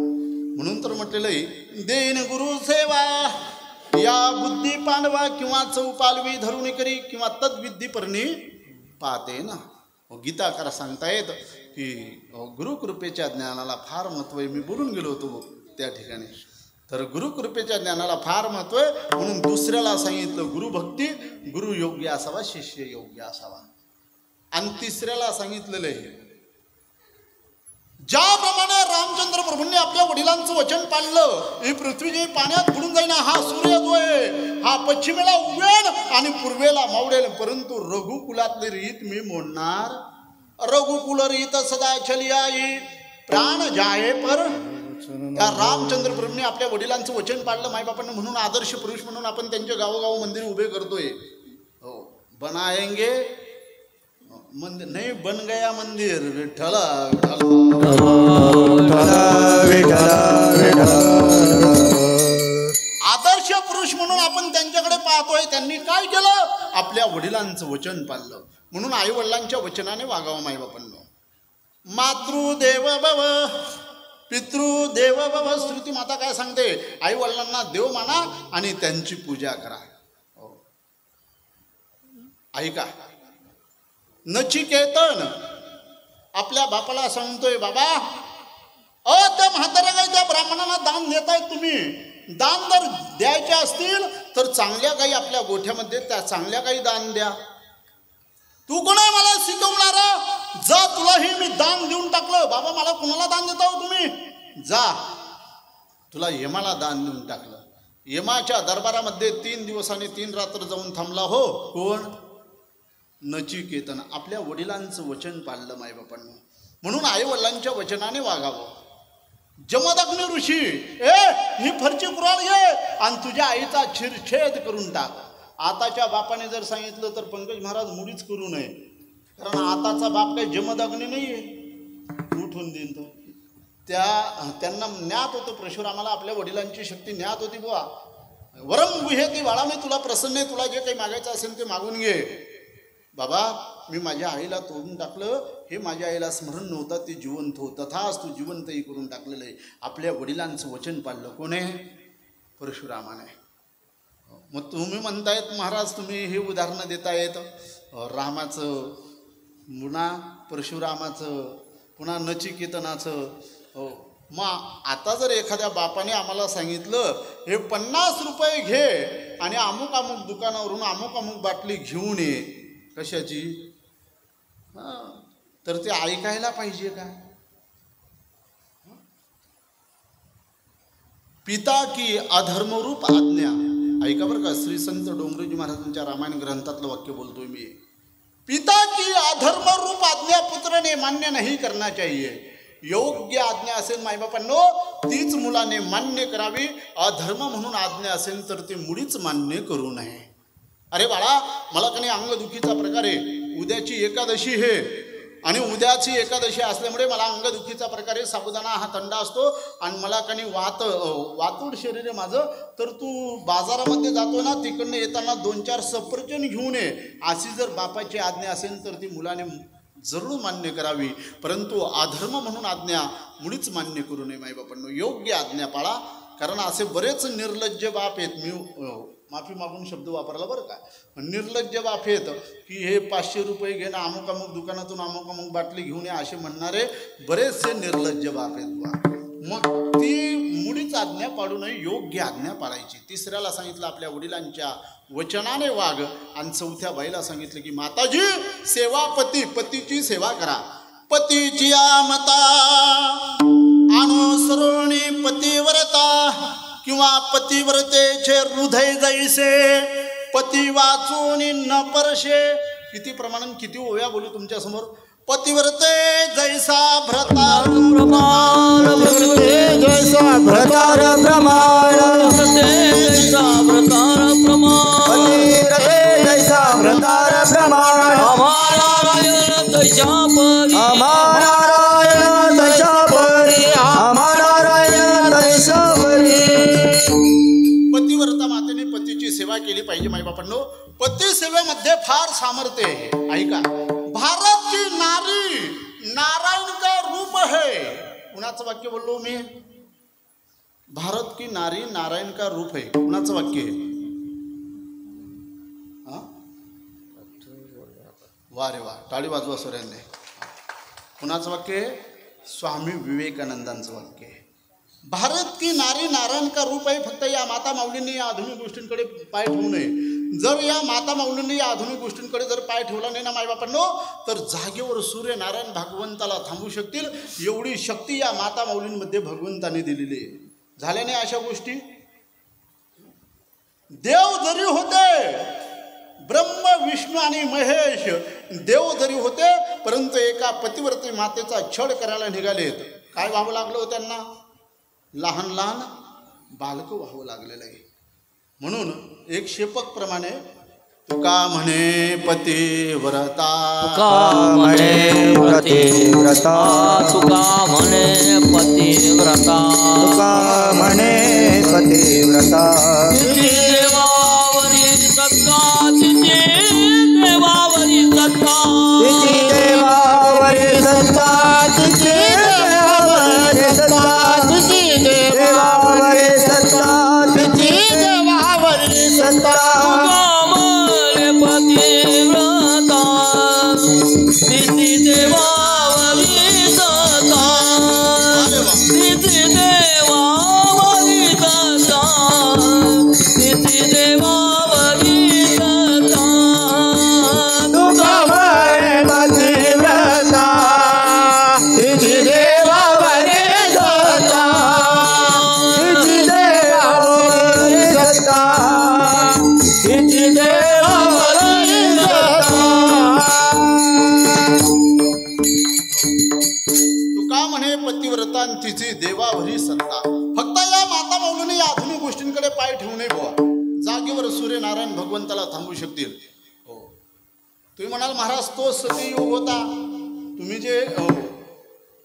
म्हणून तर म्हटलेलं आहे, देन गुरु सेवा या बुद्धी पांडवा, किंवा चौपालवी धरुणी करी, किंवा तद्विद्धी परणी पाहते ना. गीताकार सांगतायत की गुरुकृपेच्या ज्ञानाला फार महत्त्व आहे. मी बोलून गेलो होतो त्या ठिकाणी. तर गुरुकृपेच्या ज्ञानाला फार महत्त्व आहे. म्हणून दुसऱ्याला सांगितलं गुरुभक्ती, गुरु योग्य असावा, शिष्य योग्य असावा. आणि तिसऱ्याला सांगितलेलं आहे, ज्याप्रमाणे रामचंद्र प्रभूंनी आपल्या वडिलांचं वचन पाळलं, ही पृथ्वी जी पाण्यात बुडून जाईना, हा सूर्य जो आहे हा पश्चिमेला उगवेल आणि पूर्वेला मावळेल, परंतु रघुकुलातली रीत मी मोडणार. रघुकुल रीत सदा चली आई, प्राण जाये पर. त्या रामचंद्र प्रभूंनी आपल्या वडिलांचं वचन पाळलं मायबापांना. म्हणून आदर्श पुरुष म्हणून आपण त्यांचे गावोगाव मंदिर उभे करतोय. हो, बनाएंगे मंदिर नाही, बन गया मंदिर. विठ्ठला आदर्श पुरुष म्हणून आपण त्यांच्याकडे पाहतोय. त्यांनी काय केलं? आपल्या वडिलांचं वचन पाळलं. म्हणून आई वडिलांच्या वचनाने वागावं मायबापांनो. मातृदेव भव पितृदेव भव. श्रुती माता काय सांगते? आई वडिलांना देव माना आणि त्यांची पूजा करा. ऐका, नचिकेतन आपल्या बापाला सांगतोय, बाबा त्या म्हाताऱ्या गाई त्या ब्राह्मणाला दान देताय तुम्ही, दान जर द्यायचे असतील तर चांगल्या गाई आपल्या गोठ्यामध्ये त्या चांगल्या गाई दान द्या. तू कोण आहे मला शिकवणारा? जा, तुलाही मी दान देऊन टाकलं. बाबा मला कुणाला दान देता हो तुम्ही? जा, तुला यमाला दान देऊन टाकलं. यमाच्या दरबारामध्ये 3 दिवस आणि 3 रात्र जाऊन थांबला. हो, कोण? नचिकेतन. आपल्या वडिलांचं वचन पाळलं मायबापांनी, म्हणून आई वडिलांच्या वचनाने वागावं. जमदग्नी ऋषी, ही फरची कुराळ घे आणि तुझ्या आईचा शिरछेद करून टाक. आताच्या बापाने जर सांगितलं तर पंकज महाराज मुळीच करू नये, कारण आताचा बाप काही जमदग्नी नाहीये, उठून देईन तो. त्यांना ज्ञात होतं, परशुरामाला आपल्या वडिलांची शक्ती ज्ञात होती. बुवा वरम गुहे ती बाळा, मी तुला प्रसन्न आहे, तुला जे काही मागायचं असेल ते मागून घे. बाबा मी माझ्या आईला तोडून टाकलं, हे माझ्या आईला स्मरण नव्हतं, ते जिवंत हो, तथाच तू जिवंतही करून टाकलेलं आहे. आपल्या वडिलांचं वचन पाळलं. कोणे? परशुरामाने. मग तुम्ही म्हणतायत महाराज, तुम्ही हे उदाहरणं देतायत रामाचं, पुन्हा परशुरामाचं, पुन्हा नचिकेतनाचं. हो, मग आता जर एखाद्या बापाने आम्हाला सांगितलं हे 50 रुपये घे आणि अमुक अमुक दुकानावरून अमुक अमुक बाटली घेऊन ये, कशाची? तर ते ऐकायला पाहिजे का? पिता की अधर्मरूप आज्ञा. ऐका बरं का, श्री संत डोंगरेजी महाराजांच्या रामायण ग्रंथातलं वाक्य बोलतोय मी. पिता की अधर्मरूप आज्ञा पुत्र ने मान्य नहीं करना चाहिए. योग्य आज्ञा असेल मायबापांनो तीच मुलाने मान्य करावी. अधर्म म्हणून आज्ञा असेल तर ते मुळीच मान्य करू नये. अरे बाळा, मला कधी अंगदुखीचा प्रकार आहे, उद्याची एकादशी हे, आणि उद्याची एकादशी असल्यामुळे मला अंगदुखीचा प्रकार आहे, साबुदाणा हा थंड असतो आणि मला कधी वातूड शरीर आहे माझं, तर तू बाजारामध्ये जातो ना, तिकडनं येताना 2-4 सफरचंद घेऊन ये. अशी जर बापाची आज्ञा असेल तर ती मुलाने जरूर मान्य करावी. परंतु अधर्म म्हणून आज्ञा मुळीच मान्य करू नये मायबापांनो. योग्य आज्ञा पाळा, कारण असे बरेच निर्लज्ज बाप आहेत. मी माफी मागून शब्द वापरला बरं का, निर्लज्ज बाप आहेत की हे 500 रुपये घेणं, अमुक अमुक दुकानातून अमुक अमुक बाटली घेऊन या असे म्हणणारे बरेचसे निर्लज्ज बाप आहेत. मग ती मुळीच आज्ञा पाळू नये, योग्य आज्ञा पाळायची. तिसऱ्याला सांगितलं आपल्या वडिलांच्या वचनाने वाग, आणि 4थ्या बाईला सांगितलं की माताजी सेवापती, पतीची सेवा करा. पतीची मता अनुसरुणी पतिव्रता, किंवा पतिव्रतेचे हृदय जैसे पती वाचून न परशे. किती प्रमाणात किती ओव्या बोलू तुमच्या समोर. पतिव्रते जैसा भ्रतार प्रमाण, जैसा भ्रतार प्रमाण, जैसा भ्रतार प्रमाण, पतिव्रते जैसा भ्रतार प्रमाण. अमानारायण तैसा परी, अमानारायण तैसा परी, अमानारायण तैसा परी. पतिव्रता मातेने पतीची सेवा केली पाहिजे मायबापांनो. पती सेवेमध्ये फार सामर्थ्य आहे. ऐका, भारत की नारी नारायण का रूप है. कुणाचं वाक्य बोललो मी? भारत की नारी नारायण का रूप है. कुणाचं वाक्य आहे? वा रे वा, टाळी वाजवा सोऱ्यांनी. कुणाचं वाक्य आहे? स्वामी विवेकानंदांचं वाक्य आहे. भारत की नारी नारायण का रूप आहे. फक्त या माता माऊलींनी या आधुनिक गोष्टींकडे पाय ठेवू नये. जर या माता माऊलींनी या आधुनिक गोष्टींकडे जर पाय ठेवला नाही ना मायबापांनो, तर जागेवर सूर्य नारायण भगवंताला थांबू शकतील. एवढी शक्ती या माता माऊलींमध्ये भगवंताने दिलेली आहे. झाल्या नाही अशा गोष्टी? देव जरी होते, ब्रह्म विष्णू आणि महेश देव जरी होते, परंतु एका पतिव्रते मातेचा छळ करायला निघालेत. काय व्हावं लागलं त्यांना? लहान लहान बालक व्हावं लागलेलं आहे. म्हणून एक शेपक प्रमाणे तुका म्हणे पतिव्रता, तुका म्हणे पतिव्रता, तुका म्हणे पतिव्रता, तुका म्हणे पतिव्रता. तिची देवावरी सत्ता, तिची देवावरी सत्ता, तिची देवावरी सत्ता, तिची देवावरी सत्ता, तिची देवावरी सत्ता, तिची देवावरी सत्ता. तुका म्हणे पतिव्रता. तिची देवावरी सत्ता, तिची देवावरी सत्ता, तिची देवावरी सत्ता. तुका म्हणे पतिव्रता, तिची देवावरी सत्ता, तिची देवावरी सत्ता, तिची देवावरी सत्ता. तुका म्हणे पतिव्रता आणि तिची देवावरी सत्ता. फक्त या माता माऊलीने या आधुनिक गोष्टींकडे पाय ठेवू नये बुवा. जागेवर सूर्यनारायण भगवंताला थांबू शकतील. हो, तुम्ही म्हणाल महाराज तो सतीयुग होता. तुम्ही जे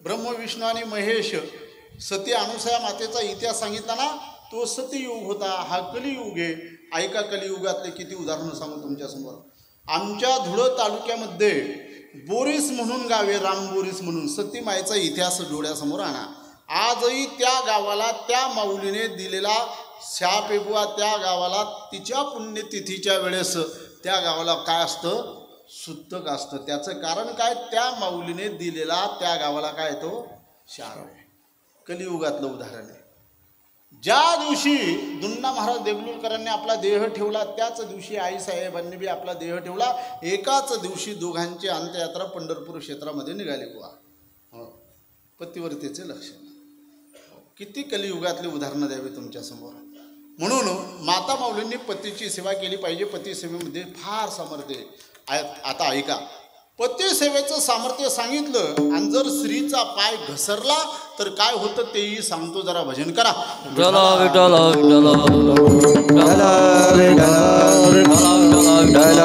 ब्रह्म विष्णू आणि महेश सती अनुसया मातेचा इतिहास सांगितला ना, तो सतीयुग होता. हा कलियुग आहे. ऐका कलियुगातले किती उदाहरणं सांगू तुमच्यासमोर. आमच्या धुळं तालुक्यामध्ये बोरीस म्हणून गावे, राम बोरीस म्हणून, सतीमाईचा इतिहास डोळ्यासमोर आणा. आजही त्या गावाला त्या माऊलीने दिलेला शाप आहे बुवा. त्या गावाला तिच्या पुण्यतिथीच्या वेळेस त्या गावाला काय असतं, सुतक असतं. त्याचं कारण काय, त्या माऊलीने दिलेला त्या गावाला काय तो शाप आहे. कलियुगातलं उदाहरण आहे. ज्या दिवशी दुन्ना महाराज देगलूरकरांनी आपला देह ठेवला, त्याच दिवशी आईसाहेबांनी बी आपला देह ठेवला. एकाच दिवशी दोघांची अंत्ययात्रा पंढरपूर क्षेत्रामध्ये निघाली बुवा. हो, पतिव्रतेचे लक्षण. किती कलियुगातली उदाहरणं द्यावी तुमच्यासमोर. म्हणून माता माऊलींनी पतीची सेवा केली पाहिजे. पतिसेवेमध्ये फार सामर्थ्य आहे. आता ऐका, पतिसेवेचं सामर्थ्य सांगितलं आणि जर स्त्रीचा पाय घसरला तर काय होतं तेही सांगतो. जरा भजन करा. विठ्ठल विठ्ठल विठ्ठल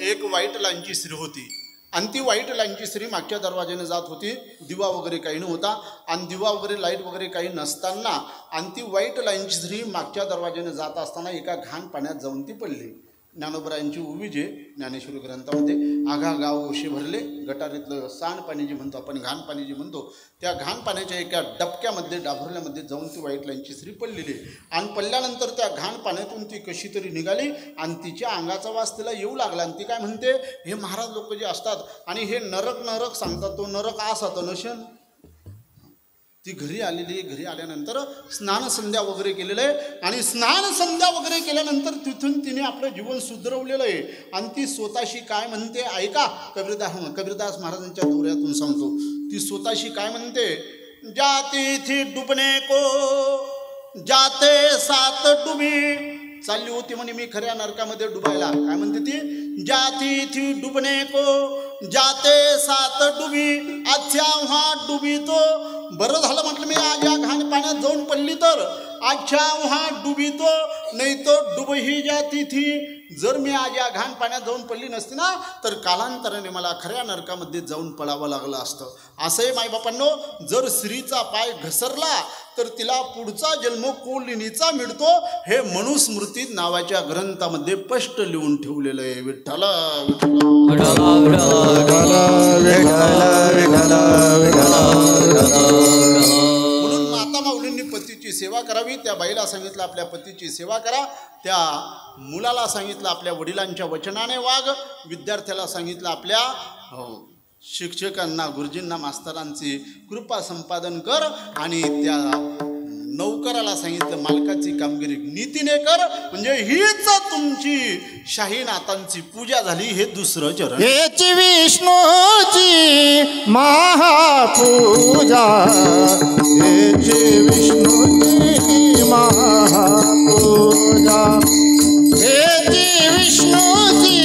एक व्हाईट लाईनची स्त्री होती आणि ती व्हाईट लाईनची स्त्री मागच्या दरवाजाने जात होती. दिवा वगैरे काही नव्हता आणि दिवा वगैरे लाईट वगैरे काही नसताना आणि ती व्हाईट लाईनची स्त्री मागच्या दरवाजाने जात असताना एका घाण पाण्यात जाऊन ती पडली. ज्ञानोबरायांची उभी जे ज्ञानेश्वरी ग्रंथामध्ये आघा गाव ओशे भरले, गटारीतलं सांडपाणी जे म्हणतो आपण, घाण पाणी जे म्हणतो, त्या घाण पाण्याच्या एका डबक्यामध्ये डाभरल्यामध्ये जाऊन ती व्हाईट लाईनची स्त्री पडलेली. आणि पडल्यानंतर त्या घाण पाण्यातून ती कशी तरी निघाली आणि तिच्या अंगाचा वास तिला येऊ लागला. आणि ती काय म्हणते, हे महाराज लोक जे असतात आणि हे नरक नरक सांगतात, तो नरक असा तर नशन. ती घरी आलेली. घरी आल्यानंतर स्नान संध्या वगैरे केलेलं आहे आणि स्नान संध्या वगैरे केल्यानंतर तिथून तिने आपलं जीवन सुधरवलेलं आहे. आणि ती स्वतःशी काय म्हणते ऐका. कबीरदास महाराजांच्या दौऱ्यातून सांगतो. ती स्वतःशी काय म्हणते, जाती थी डुबने को जाते सात डुबी. चालली होती म्हणे मी खऱ्या नरकामध्ये डुबायला. काय म्हणते ती, जाती थी डुबने को जाते सात डुबी, अच्छा वहाँ डुबी तो. बरं झालं म्हटलं मी आज या घाण पाण्यात जाऊन पडली तर. अच्छा वहाँ डुबी तो नाही तो डुब ही जाती थी. जर मी आज या घाण पाण्यात जाऊन पडली नसती ना तर कालांतराने मला खऱ्या नरकामध्ये जाऊन पडावं लागलं असतं. असंही मायबापांनो, जर स्त्रीचा पाय घसरला तर तिला पुढचा जन्म कोलिनीचा मिळतो. हे मनुस्मृती नावाच्या ग्रंथामध्ये स्पष्ट लिहून ठेवलेलं आहे. विठ्ठल म्हणून माता माऊलींनी पतीची सेवा करावी. त्या बाईला सांगितलं आपल्या पतीची सेवा करा. त्या मुलाला सांगितलं आपल्या वडिलांच्या वचनाने वाग. विद्यार्थ्याला सांगितलं आपल्या शिक्षकांना, गुरुजींना, मास्तरांची कृपा संपादन कर. आणि त्या नौकराला सांगितलं मालकाची कामगिरी नीतीने कर. म्हणजे हीच तुमची शाहीनाथांची पूजा झाली. हे दुसरं चरण. हेच विष्णूची महापूजा, हेच विष्णूची महापूजा, हेच विष्णूची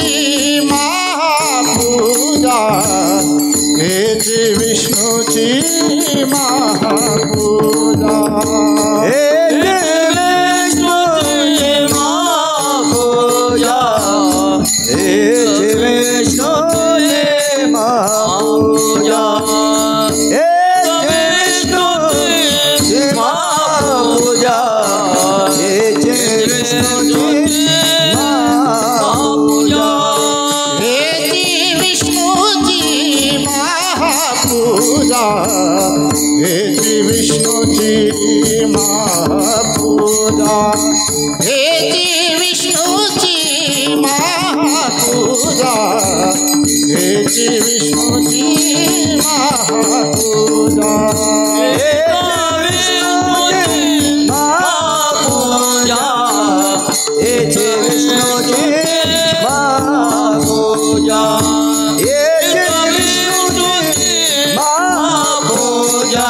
महापूजा, हेच विष्णूची महापूजा, हेच विष्णूची महापूजा, हेच विष्णूची महापूजा, हेच विष्णूची महापूजा, हेच विष्णूची महापूजा, हेच विष्णूची महापूजा, हेच विष्णूची महापूजा, हेच विष्णूची महापूजा. महापूजा हेची विष्णूची महापूजा महापूजा हेची विष्णूची महापूजा महापूजा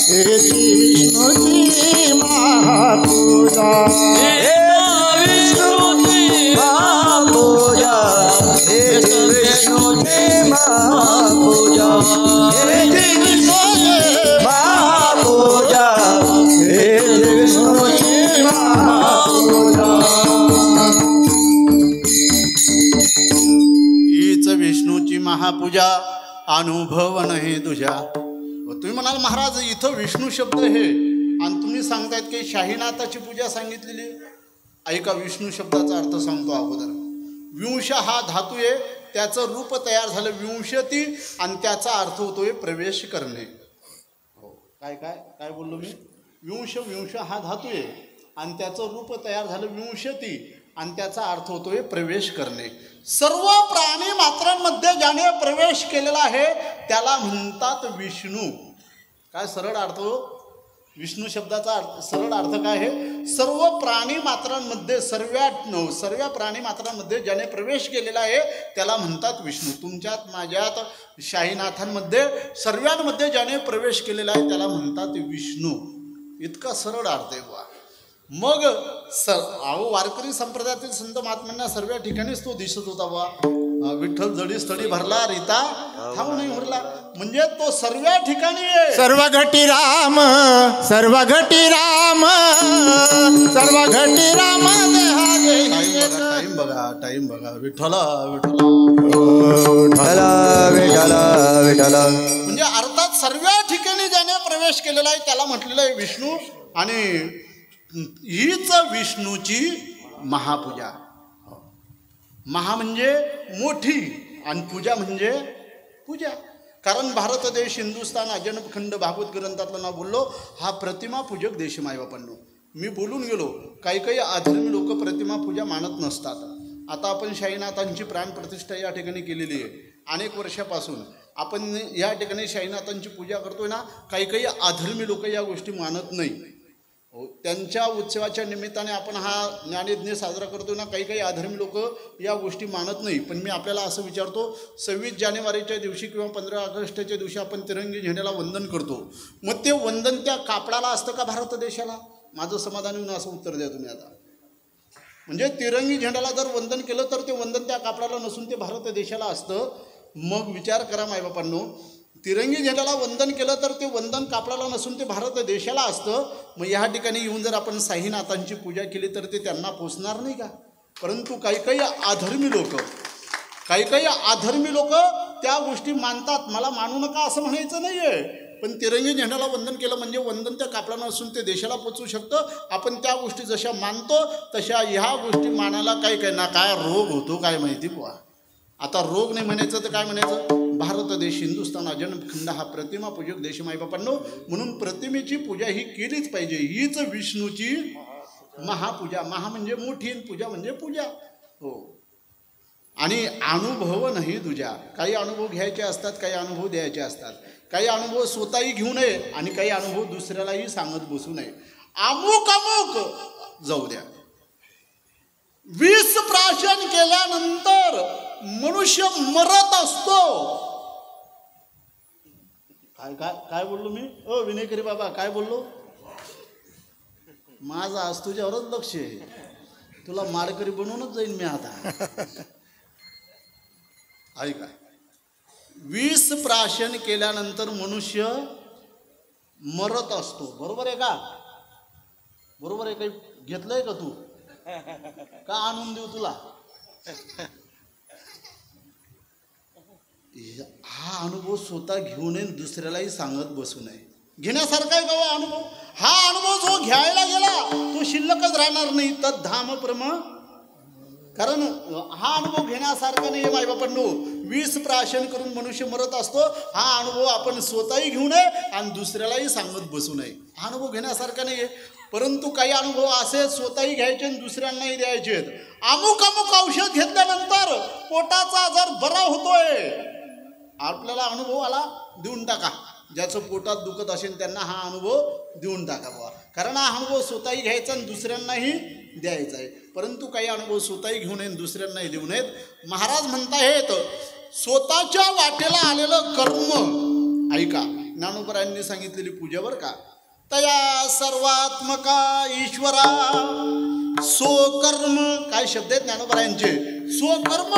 हेची विष्णूची महापूजा महापूजा अनुभव नाही तुझ्या. तुम्ही म्हणाल महाराज इथं विष्णू शब्द हे आणि तुम्ही सांगतायत की शाहीनाथाची पूजा सांगितलेली. ऐका विष्णू शब्दाचा अर्थ सांगतो अगोदर. विंश हा धातू आहे, त्याचं रूप तयार झालं विंशती आणि त्याचा अर्थ होतोय प्रवेश करणे. हो काय काय काय बोललो मी. विंश हा धातू आहे आणि त्याचं रूप तयार झालं विंशती आणि त्याचा अर्थ होतोय प्रवेश करणे. सर्व प्राणी मात्रांमध्ये ज्याने प्रवेश केलेला आहे त्याला म्हणतात विष्णू. काय सरळ अर्थ विष्णू शब्दाचा सरळ अर्थ काय आहे. सर्व प्राणी मात्रांमध्ये सर्व प्राणी मात्रांमध्ये ज्याने प्रवेश केलेला आहे त्याला म्हणतात विष्णू. तुमच्यात माझ्यात शाहीनाथांमध्ये सर्वांमध्ये ज्याने प्रवेश केलेला आहे त्याला म्हणतात विष्णू. इतका सरळ अर्थ आहे बुवा. मग वारकरी संप्रदायातील संत महात्म्यांना सर्व ठिकाणीच तो दिसत होता बा. विठ्ठल जडी स्थळी भरला रीता ठाऊ नाही भरला. म्हणजे तो सर्व ठिकाणी आहे. सर्व घटी राम सर्व घटी राम सर्व घटी राम. टाइम बघा विठ्ठल म्हणजे अर्थात सर्व ठिकाणी ज्याने प्रवेश केलेला आहे त्याला म्हटलेलं आहे विष्णू. आणि हीच विष्णूची महापूजा. महा म्हणजे मोठी आणि पूजा म्हणजे पूजा. कारण भारत देश हिंदुस्थान अजनखंड भागवत ग्रंथातलं नाव बोललो हा प्रतिमा पूजक देश मायबापांनो. मी बोलून गेलो काही काही अधर्मी लोक प्रतिमा पूजा मानत नसतात. आता आपण शाहीनाथांची प्राणप्रतिष्ठा या ठिकाणी केलेली आहे. अनेक वर्षापासून आपण या ठिकाणी शाहीनाथांची पूजा करतोय ना. काही काही अधर्मी लोक या गोष्टी मानत नाही. त्यांच्या उत्सवाच्या निमित्ताने आपण हा ज्ञानयज्ञ साजरा करतो ना. काही काही अधर्मी लोक या गोष्टी मानत नाही. पण मी आपल्याला असं विचारतो 26 जानेवारीच्या दिवशी किंवा 15 ऑगस्टच्या दिवशी आपण तिरंगी झेंड्याला वंदन करतो. मग ते वंदन त्या कापडाला असतं का भारत देशाला. माझं समाधान येऊन असं उत्तर द्या तुम्ही आता. म्हणजे तिरंगी झेंड्याला जर वंदन केलं तर ते वंदन त्या कापडाला नसून ते भारत देशाला असतं. मग विचार करा मायबापांनो. तिरंगी झेंड्याला वंदन केलं तर ते वंदन कापडाला नसून ते भारत देशाला असतं. मग ह्या ठिकाणी येऊन जर आपण साईनाथांची पूजा केली तर ते त्यांना पोचणार नाही का. परंतु काही काही अधर्मी लोक त्या गोष्टी मानतात. मला मानू नका असं म्हणायचं नाही आहे. पण तिरंगी झेंड्याला वंदन केलं म्हणजे वंदन त्या कापडाला नसून ते देशाला पोचू शकतं. आपण त्या गोष्टी जशा मानतो तशा ह्या गोष्टी मानायला काही ना काय रोग होतो काय माहिती बुवा. आता रोग नाही म्हणायचं तर काय म्हणायचं. भारत देश हिंदुस्थान अजनखंड हा प्रतिमा पूजक देश मायबापांनो. म्हणून प्रतिमेची पूजा ही केलीच पाहिजे. हीच विष्णूची महापूजा. महा म्हणजे मोठी आणि पूजा म्हणजे पूजा. हो. आणि अनुभव नाही तुझ्या. काही अनुभव घ्यायचे असतात, काही अनुभव द्यायचे असतात. काही अनुभव स्वतःही घेऊ नये आणि काही अनुभव दुसऱ्यालाही सांगत बसू नये. अमुक जाऊ द्या. 20 प्राशन केल्यानंतर मनुष्य मरत असतो. काय काय काय बोललो मी? ओ विनयकरी बाबा काय बोललो? माझा आज तुझ्यावरच लक्ष आहे. तुला माडकरी बनवूनच जाईन मी आता. ऐका, विष प्राशन केल्यानंतर मनुष्य मरत असतो. बरोबर आहे का? बरोबर आहे. काही घेतलंय का तू? का आणून देऊ तुला? हा अनुभव स्वतः घेऊ नये, दुसऱ्यालाही सांगत बसू नये. घेण्यासारखा आहे का अनुभव? हा अनुभव जो घ्यायला गेला तो शिल्लकच राहणार नाही. तद धाम प्रम. कारण हा अनुभव घेण्यासारखा नाही. मायबापांनो, विष प्राशन करून मनुष्य मरत असतो. हा अनुभव आपण स्वतःही घेऊ नये आणि दुसऱ्यालाही सांगत बसू नये. हा अनुभव घेण्यासारखा नाही आहे. परंतु काही अनुभव असे स्वतःही घ्यायचे आणि दुसऱ्यांनाही द्यायचे. अमुक अमुक औषध घेतल्यानंतर पोटाचा आजार बरा होतोय. आपल्याला अनुभव आला, देऊन टाका. ज्याचं पोटात दुखत असेल त्यांना हा अनुभव देऊन टाका बाबा. कारण हा अनुभव स्वतःही घ्यायचा आणि दुसऱ्यांनाही द्यायचा आहे. परंतु काही अनुभव स्वतःही घेऊ नये, दुसऱ्यांनाही देऊ नयेत. महाराज म्हणतायत स्वतःच्या वाटेला आलेलं कर्म. ऐका, ज्ञानोबरायांनी सांगितलेली पूजा बरं का. तया सर्वात्मका ईश्वरा स्वकर्म. काय शब्द आहेत ज्ञानोबरायांचे? स्वकर्म.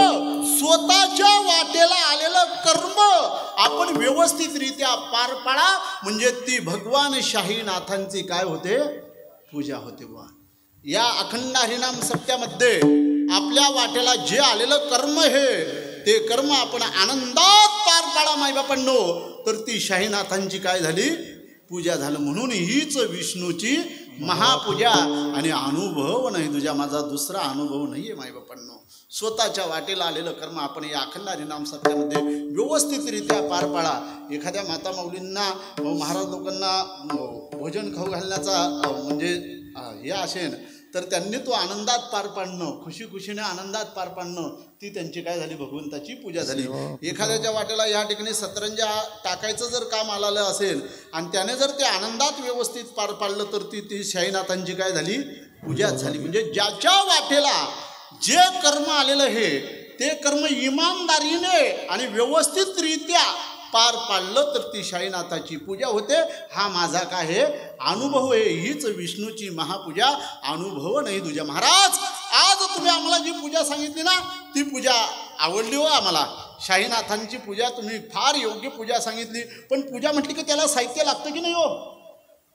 स्वतःच्या वाटेला आलेलं कर्म आपण व्यवस्थितरित्या पार पाडा, म्हणजे ती भगवान शाहीनाथांची काय होते? पूजा होते बुवा. या अखंड हरिनाम सत्यामध्ये आपल्या वाटेला जे आलेलं कर्म आहे ते कर्म आपण आनंदात पार पाडा मायबापांनो, तर ती शाहीनाथांची काय झाली? पूजा झालं. म्हणून हीच विष्णूची महापूजा. आणि अनुभव नाही तुझ्या, माझा दुसरा अनुभव नाही आहे मायबापांनो. स्वतःच्या वाटेला आलेलं कर्म आपण या अखंड हरिनाम सत्यामध्ये व्यवस्थितरित्या पार पाडा. एखाद्या माता माऊलींना महाराज लोकांना भोजन खाऊ घालण्याचा म्हणजे हे असेल तर त्यांनी तो आनंदात पार पाडणं, खुशी खुशीने आनंदात पार पाडणं, ती त्यांची काय झाली? भगवंताची पूजा झाली. एखाद्याच्या वाटेला या ठिकाणी सतरंजा टाकायचं जर काम आलेलं असेल आणि त्याने जर ते आनंदात व्यवस्थित पार पाडलं तर ती शाहीनाथांची काय झाली? पूजा झाली. म्हणजे ज्याच्या वाटेला जे कर्म आलेलं आहे ते कर्म इमानदारीने आणि व्यवस्थितरित्या पार पाडलं तर ती शाहीनाथाची पूजा होते. हा माझा काय आहे? अनुभव आहे. हीच विष्णूची महापूजा. अनुभव नाही तुझ्या. महाराज आज तुम्ही आम्हाला जी पूजा सांगितली ना ती पूजा आवडली हो आम्हाला. शाहीनाथांची पूजा तुम्ही फार योग्य पूजा सांगितली. पण पूजा म्हटली की त्याला साहित्य लागतं की नाही हो?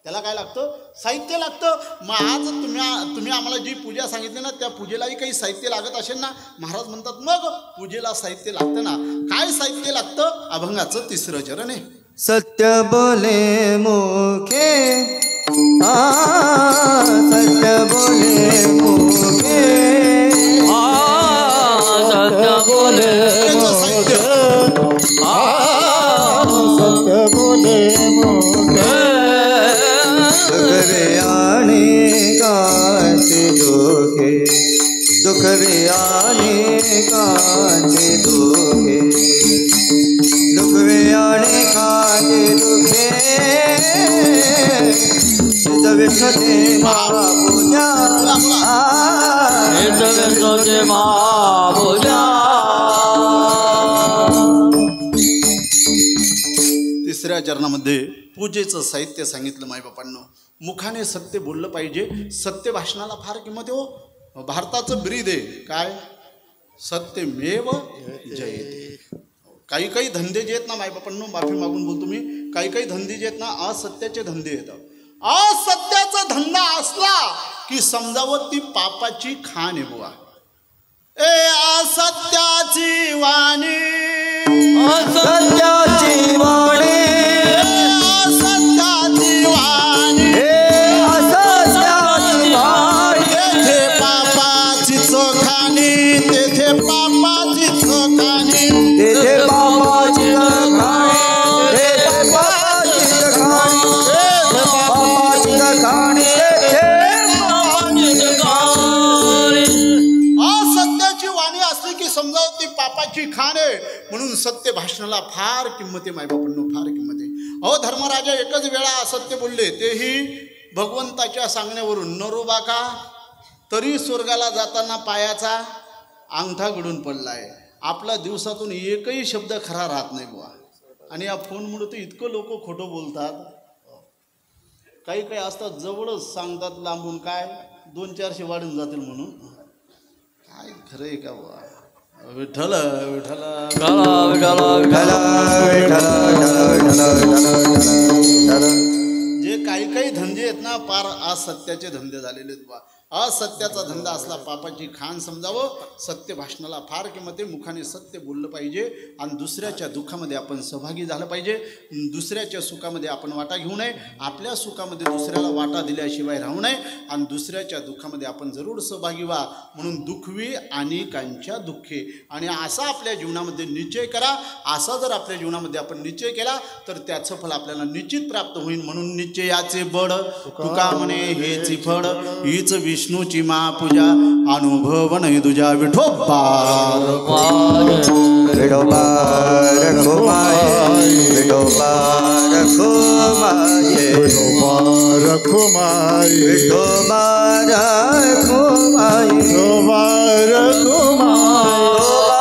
त्याला काय लागतं? साहित्य लागतं. मग आज तुम्ही आम्हाला जी पूजा सांगितली ना त्या पूजेलाही काही साहित्य लागत असेल ना? महाराज म्हणतात मग पूजेला साहित्य लागतं ना. काय साहित्य लागतं? अभंगाचं 3रं चरण आहे. सत्य बोले मुखे, सत्य बोले मुखे, सत्य बोले सत्य बोले मुखे. दुखवे आने कांचे दुखे, दुखवे आने कांचे दुखे, दुखवे आने कांचे दुखे. विष्णुचे महापूजा, विष्णुचे महापूजा. 3ऱ्या चरणामध्ये पूजेचं साहित्य सांगितलं मायबापांनो. मुखाने सत्य बोललं पाहिजे. सत्य भाषणाला फार किंमत आहे हो. भारताचं ब्रीद आहे काय? सत्यमेव जयते. काही काही धंदे जे आहेत ना मायबापांनो, माफी मागून बोलतो मी, काही काही धंदे जे आहेत ना असत्याचे धंदे येतात. असत्याचा धंदा असला की समजावं ती पापाची खाण आहे बुवा. ए असत्याची वाणी, असत्याची वाणी, असत्याची वाणी, असत्याची वाणी. तेथे पापाची चोखाणी, तेथे पापाची चोखाणी, तेथे पापाची चोखाणी, तेथे पापाची चोखाणी, पापाची चोखाणी, तेथे पापाची. असत्याची वाणी असली की समजावं ती पापाची खाण आहे. म्हणून सत्य भाषणाला फार किंमत आहे मायबापांनो, फार किंमत आहे. अहो धर्मराजा एकच वेळा असत्य बोलले, तेही भगवंताच्या सांगण्यावरून. नरोबा का? तरी स्वर्गाला जाताना पायाचा अंगठा घडून पडलाय. आपला दिवसातून एकही शब्द खरा राहत नाही बुवा. आणि या फोनमुळे तर इतकं लोक खोटं बोलतात. काही काही असतात जवळच सांगतात लांबून काय 200-400 वाढून जातील म्हणून. काय खरं आहे का बुवा. विठ्ठल विठ्ठल जे काही काही धंदे आहेत ना पार असत्याचे धंदे झालेले आहेत बा. असत्याचा धंदा असला पापाची खाण समजावं. सत्य भाषणाला फार किंमत आहे. मुखाने सत्य बोललं पाहिजे आणि दुसऱ्याच्या दुःखामध्ये आपण सहभागी झालं पाहिजे. दुसऱ्याच्या सुखामध्ये आपण वाटा घेऊ नये. आपल्या सुखामध्ये दुसऱ्याला वाटा दिल्याशिवाय राहू नये आणि दुसऱ्याच्या दुःखामध्ये आपण जरूर सहभागी व्हा. म्हणून दुःखवी अनेकांच्या दुःखे. आणि असा आपल्या जीवनामध्ये निश्चय करा. असा जर आपल्या जीवनामध्ये आपण निश्चय केला तर त्याचं फल आपल्याला निश्चित प्राप्त होईल. म्हणून निश्चयाचे बळ तुका म्हणे हेची फळ हीच विष्णूची महापूजा अनुभव नाही तुझ्या विठोबा विठोबा रखुमाई विठोबा रखुमाई विठोबा रखुमाई विठोबा रखुमाई विठोबा रखुमाई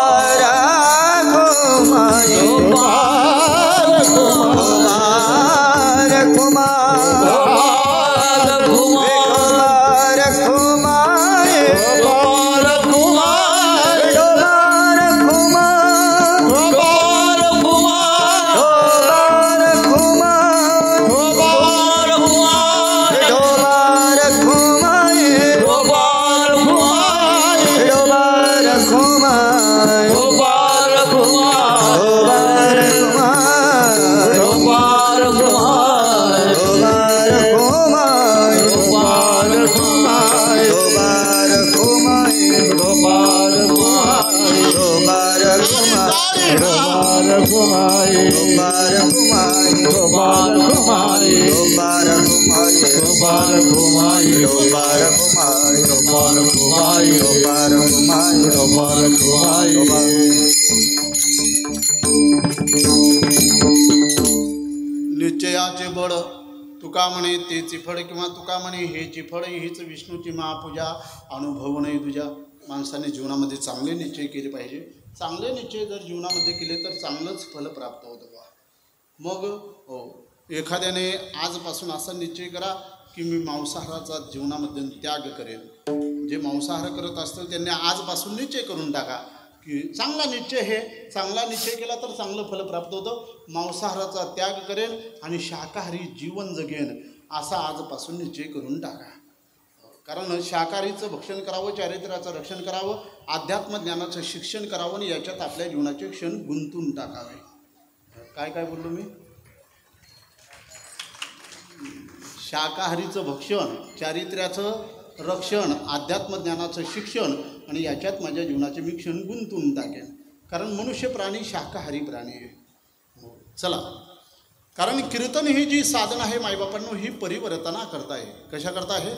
विठोबा निश्चयाचे बळ तुका म्हणे तेची फळ किंवा तुका म्हणे हेची फळ हीच विष्णूची महापूजा अनुभव नाही तुझ्या. माणसाने जीवनामध्ये चांगले निश्चय केले पाहिजे. चांगले निश्चय जर जीवनामध्ये केले तर चांगलंच फल प्राप्त होतं बा. मग हो एखाद्याने आजपासून असा निश्चय करा की मी मांसाहाराचा जीवनामध्ये त्याग करेन. जे मांसाहार करत असतील त्यांनी आजपासून निश्चय करून टाका की चांगला निश्चय हे चांगला निश्चय केला तर चांगलं फल प्राप्त होतं. मांसाहाराचा त्याग करेन आणि शाकाहारी जीवन जगेन असा आजपासून निश्चय करून टाका. कारण शाकाहारीचं भक्षण करावं, चारित्र्याचं रक्षण करावं, अध्यात्म ज्ञानाचं शिक्षण करावं आणि याच्यात आपल्या जीवनाचे क्षण गुंतून टाकावे. काय काय बोललो मी. शाकाहारीचं भक्षण, चारित्र्याचं रक्षण, अध्यात्म ज्ञानाचं शिक्षण आणि याच्यात माझ्या जीवनाचे मी क्षण गुंतून टाकेन. कारण मनुष्य प्राणी शाकाहारी प्राणी आहे. चला, कारण कीर्तन ही जी साधना आहे मायबापांनो ही परिवर्तना करता आहे. कशा करता आहे.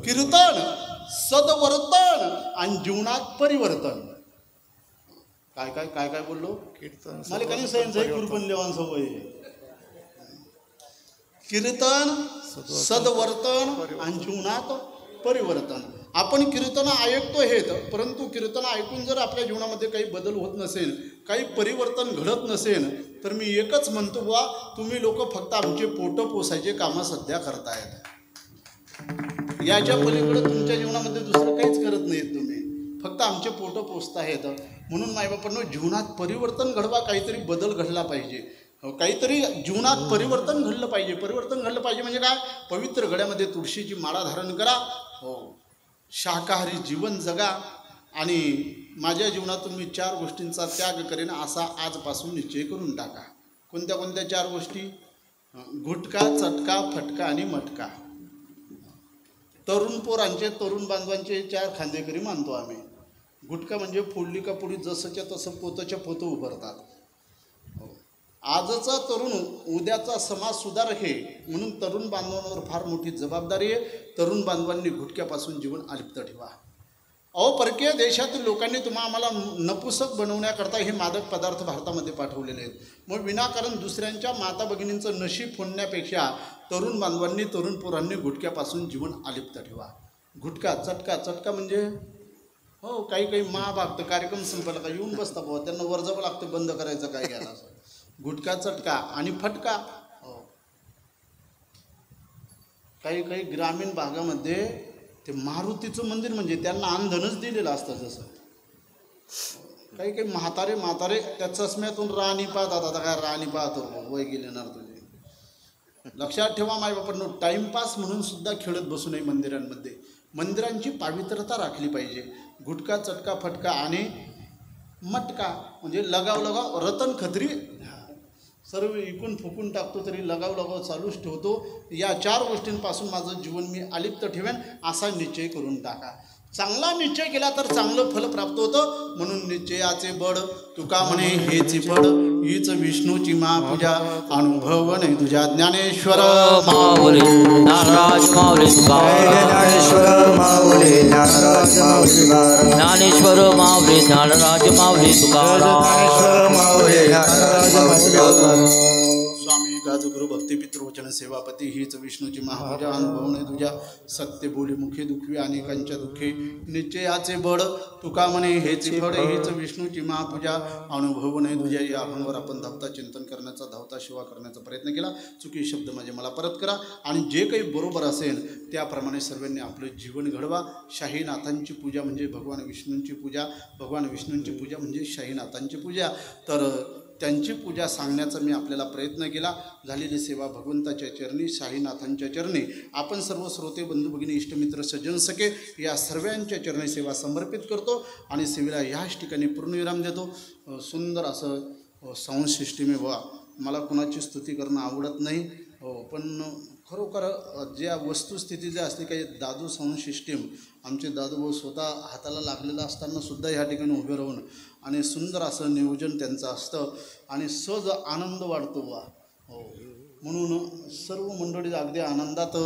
कीर्तन सदवर्तन आणि जीवनात परिवर्तन. काय काय काय काय बोललो. कीर्तन मालिकाने सयंच कुरपण लेवान सवय. कीर्तन सदवर्तन आणि जीवनात परिवर्तन. आपण कीर्तन ऐकतो हेत, परंतु कीर्तन ऐकून जर आपल्या जीवनामध्ये काही बदल होत नसेल, काही परिवर्तन घडत नसेल तर मी एकच म्हणतो बुवा तुम्ही लोक फक्त आमचे पोटं पोसायचे कामं सध्या करतायत. याच्या पलीकडे तुमच्या जीवनामध्ये दुसरं काहीच करत नाहीत. तुम्ही फक्त आमचे पोटं पोसतायत. म्हणून मायबापांनो जीवनात परिवर्तन घडवा. काहीतरी बदल घडला पाहिजे. काहीतरी जीवनात परिवर्तन घडलं पाहिजे. परिवर्तन घडलं पाहिजे म्हणजे काय. पवित्र गळ्यामध्ये तुळशीची माळा धारण करा. हो, शाकाहारी जीवन जगा आणि माझ्या जीवनातून मी 4 गोष्टींचा त्याग करेन असा आजपासून निश्चय करून टाका. कोणत्या कोणत्या 4 गोष्टी. गुटखा, चटका, फटका आणि मटका. तरुण पोरांचे, तरुण बांधवांचे 4 खांदेकरी मानतो आम्ही. गुटखा म्हणजे फोडली का पुढी जसंच्या तसं पोतच्या पोतं उभारतात. आजचा तरुण उद्याचा समाज सुधारक आहे. म्हणून तरुण बांधवांवर फार मोठी जबाबदारी आहे. तरुण बांधवांनी गुटख्यापासून जीवन अलिप्त ठेवा. परकीय देशातील लोकांनी आम्हाला नपुसक बनवण्याकरता हे मादक पदार्थ भारतामध्ये पाठवलेले आहेत. मग विनाकारण दुसऱ्यांच्या माता भगिनींचं नशीब फोडण्यापेक्षा तरुण बांधवांनी, तरुण पोरांनी गुटख्यापासून जीवन अलिप्त ठेवा. गुटखा, चटका. चटका म्हणजे हो, काही काही महाभागत कार्यक्रम संपला का येऊन बसता बाबा, त्यांना वरजावं लागतं बंद करायचं काय घ्यायला असं गुटखा चटका आणि फटका. हो, काही काही ग्रामीण भागामध्ये ते मारुतीचं मंदिर म्हणजे त्यांना अंधनच दिलेलं असतं. जसं काही काही म्हातारे त्या चष्म्यातून राणी पाहतात. आता काय राणी पाहतो वय गेलेणार तुझे. लक्षात ठेवा मायबापांनो, टाइमपास म्हणून सुद्धा खेळत बसू नये मंदिरांमध्ये. मंदिरांची पावित्रता राखली पाहिजे. गुटखा चटका फटका आणि मटका म्हणजे लगाव रतन खत्री सर्व इकून फुकून टाकतो तरी लगाव चालूच ठेवतो. या 4 गोष्टींपासून माझं जीवन मी अलिप्त ठेवेन असा निश्चय करून टाका. चांगला निश्चय केला तर चांगलं फल प्राप्त होतं. म्हणून निश्चयाचे बळ तुका म्हणे हेची फळ, हीच विष्णूची महापूजा अनुभव नाही तुझ्या. ज्ञानेश्वर माऊली नाराज माऊली ज्ञानेश्वर माऊली ज्ञानराज माऊली तुकाराम. ज्ञानेश्वर माऊली ज्ञानराज माऊली तुकाराम. ज्ञानेश्वर माऊली ज्ञानराज माऊली तुकाराम. स्वामी गाजगुरु भक्ती पितृवचन सेवापती हीच विष्णूची महापूजा अनुभव नाही तुझ्या. सत्य बोली मुखे दुखवी अनेकांच्या दुःखे, निश्चयाचे बळ तुका म्हणे हेची फळ, हीच विष्णूची महापूजा अनुभव नाही तुझ्या. या अभंगावर आपण धावता चिंतन करण्याचा, धावता सेवा करण्याचा प्रयत्न केला. चुकी शब्द माझे मला परत करा आणि जे काही बरोबर असेल त्याप्रमाणे सर्वांनी आपलं जीवन घडवा. शाहीनाथांची पूजा म्हणजे भगवान विष्णूंची पूजा, भगवान विष्णूंची पूजा म्हणजे शाहीनाथांची पूजा. तर त्यांची पूजा सांगण्याचा मी आपल्याला प्रयत्न केला. झालेली सेवा भगवंताच्या चरणी, शाहीनाथांच्या चरणी, आपण सर्व श्रोते बंधू भगिनी इष्टमित्र सज्जन सखे या सर्वांच्या चरणी सेवा समर्पित करतो आणि सेवेला ह्याच ठिकाणी पूर्णविराम देतो. सुंदर असं साऊंड सिस्टीम आहे बा. मला कुणाची स्तुती करणं आवडत नाही, पण खरोखर ज्या वस्तुस्थिती ज्या असते काही दादू साऊंड सिस्टीम, आमचे दादूभाऊ स्वतः हाताला लागलेलं असताना सुद्धा ह्या ठिकाणी उभे राहून आणि सुंदर असं नियोजन त्यांचं असतं आणि सहज आनंद वाढतो बा. हो, म्हणून सर्व मंडळी अगदी आनंदात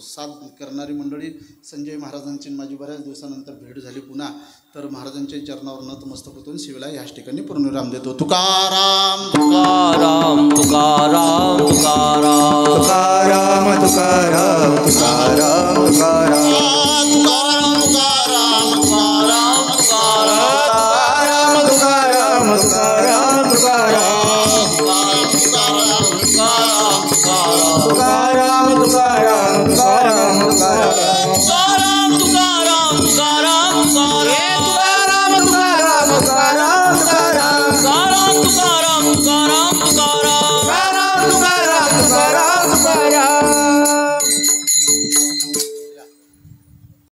साथ करणारी मंडळी. संजय महाराजांची माझी बऱ्याच दिवसानंतर भेट झाली पुन्हा. तर महाराजांच्या चरणावर नतमस्तक होतून शिवेला ह्याच ठिकाणी पूर्णविराम देतो. तुकाराम तुकाराम तुकाराम तुकाराम तुकाराम तुकाराम तुकाराम तुकाराम.